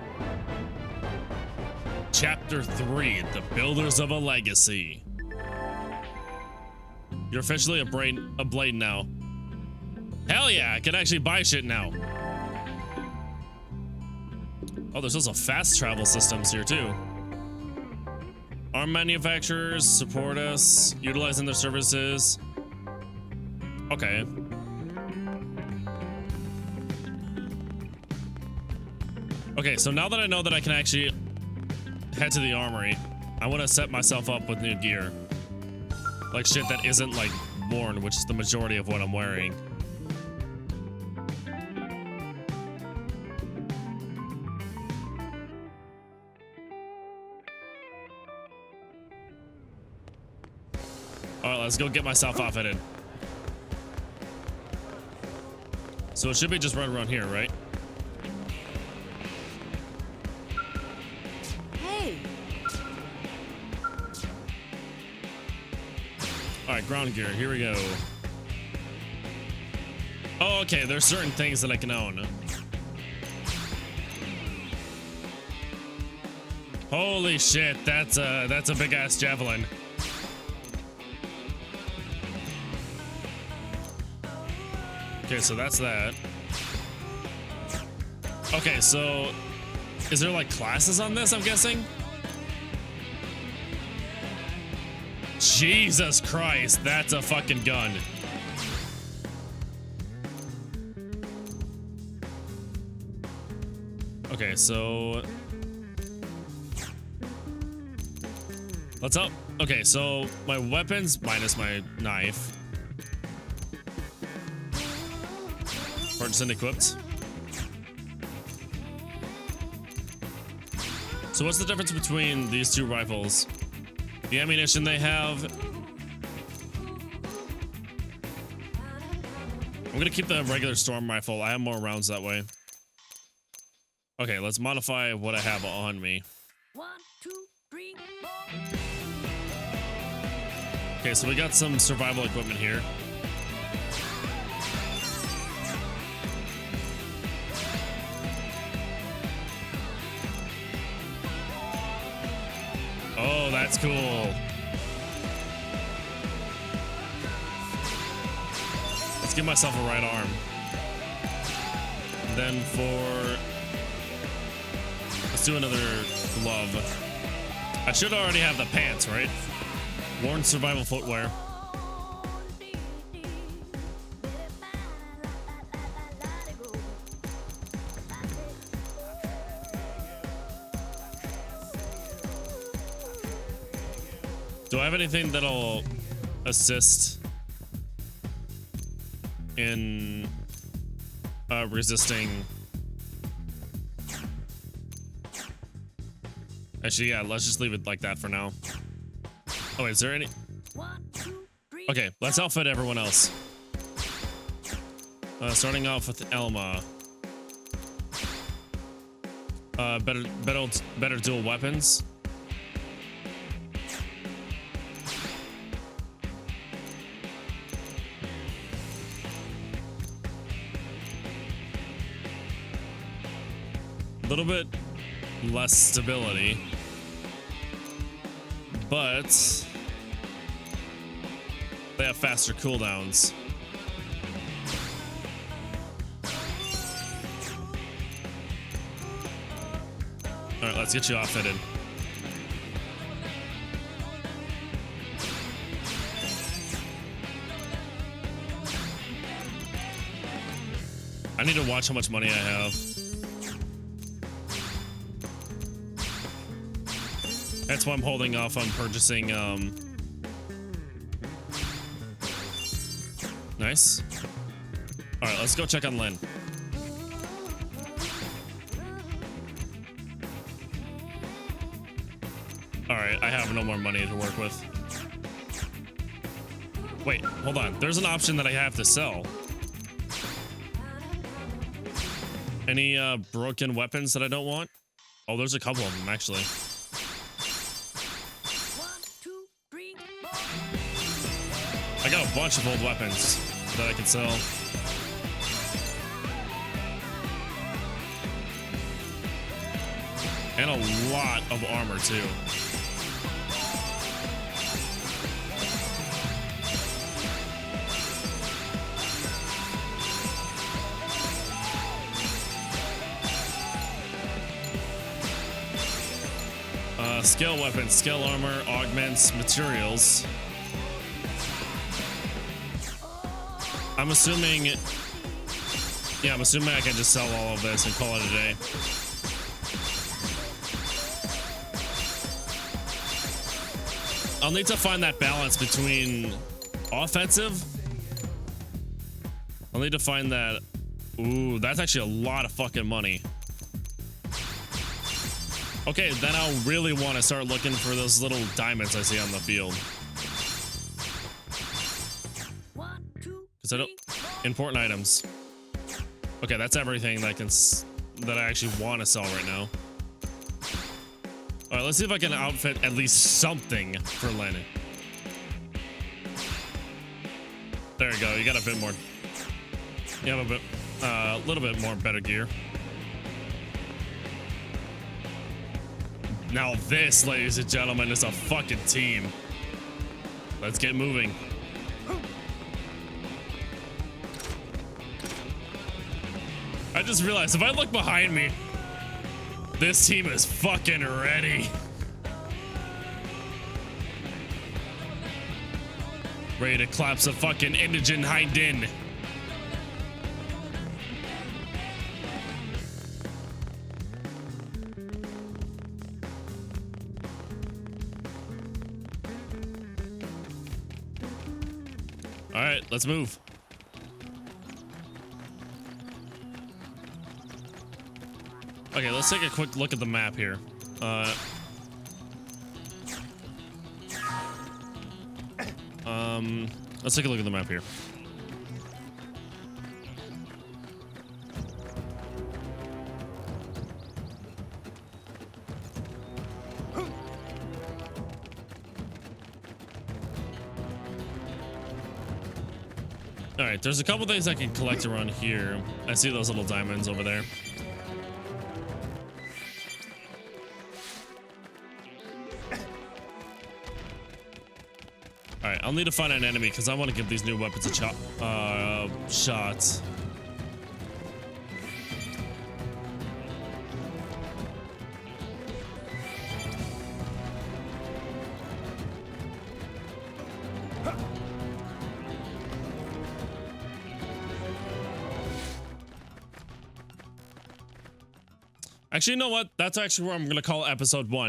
Chapter 3, The Builders of a Legacy. You're officially a blade now. Hell yeah, I can actually buy shit now. Oh, there's also fast travel systems here too. Arm manufacturers support us, utilizing their services. Okay. Okay, so now that I know that I can actually head to the armory, I want to set myself up with new gear. Like shit that isn't like worn, which is the majority of what I'm wearing. All right, let's go get myself outfitted. So it should be just right around here, right? Hey. All right, ground gear, here we go. Oh, okay, there's certain things that I can own. Holy shit, that's a big ass javelin. Okay, so that's that. Okay, so is there like classes on this, I'm guessing? Jesus Christ, that's a fucking gun. Okay, so let's up. Okay, so my weapons minus my knife. Purchased and equipped. So what's the difference between these two rifles? The ammunition they have. I'm gonna keep the regular storm rifle. I have more rounds that way. Okay, let's modify what I have on me. 1, 2, 3, 4. Okay, so we got some survival equipment here. Oh, that's cool. Let's give myself a right arm. And then let's do another glove. I should already have the pants, right? Worn survival footwear. Do I have anything that'll assist in resisting? Actually, yeah, let's just leave it like that for now. Oh, wait, is there any? 1, 2, 3. Okay, let's outfit everyone else. Starting off with Elma. Better dual weapons. A little bit less stability, but they have faster cooldowns. All right, let's get you outfitted. I need to watch how much money I have. That's why I'm holding off on purchasing, nice. All right, let's go check on Lynn. All right, I have no more money to work with. Wait, hold on. There's an option that I have to sell. Any broken weapons that I don't want? Oh, there's a couple of them actually. 1, 2, 3, 4. I got a bunch of old weapons that I can sell. And a lot of armor too. Scale weapons, scale armor, augments, materials. I'm assuming, yeah, I'm assuming I can just sell all of this and call it a day. I'll need to find that balance between offensive. I'll need to find that. Ooh, that's actually a lot of fucking money. Okay, then I'll really want to start looking for those little diamonds I see on the field. 1, 2, Because I don't important items. Okay, that's everything that that I actually want to sell right now. All right, let's see if I can outfit at least something for Lennon. There you go. You got a bit more. You have a bit, little bit more better gear. Now this, ladies and gentlemen, is a fucking team. Let's get moving. I just realized if I look behind me, this team is fucking ready. Ready to collapse a fucking indigent hind-in. All right, let's move. Okay, let's take a quick look at the map here. Let's take a look at the map here. All right, there's a couple things I can collect around here. I see those little diamonds over there. All right, I'll need to find an enemy because I want to give these new weapons a shot. Actually, you know what? That's actually where I'm going to call episode 1.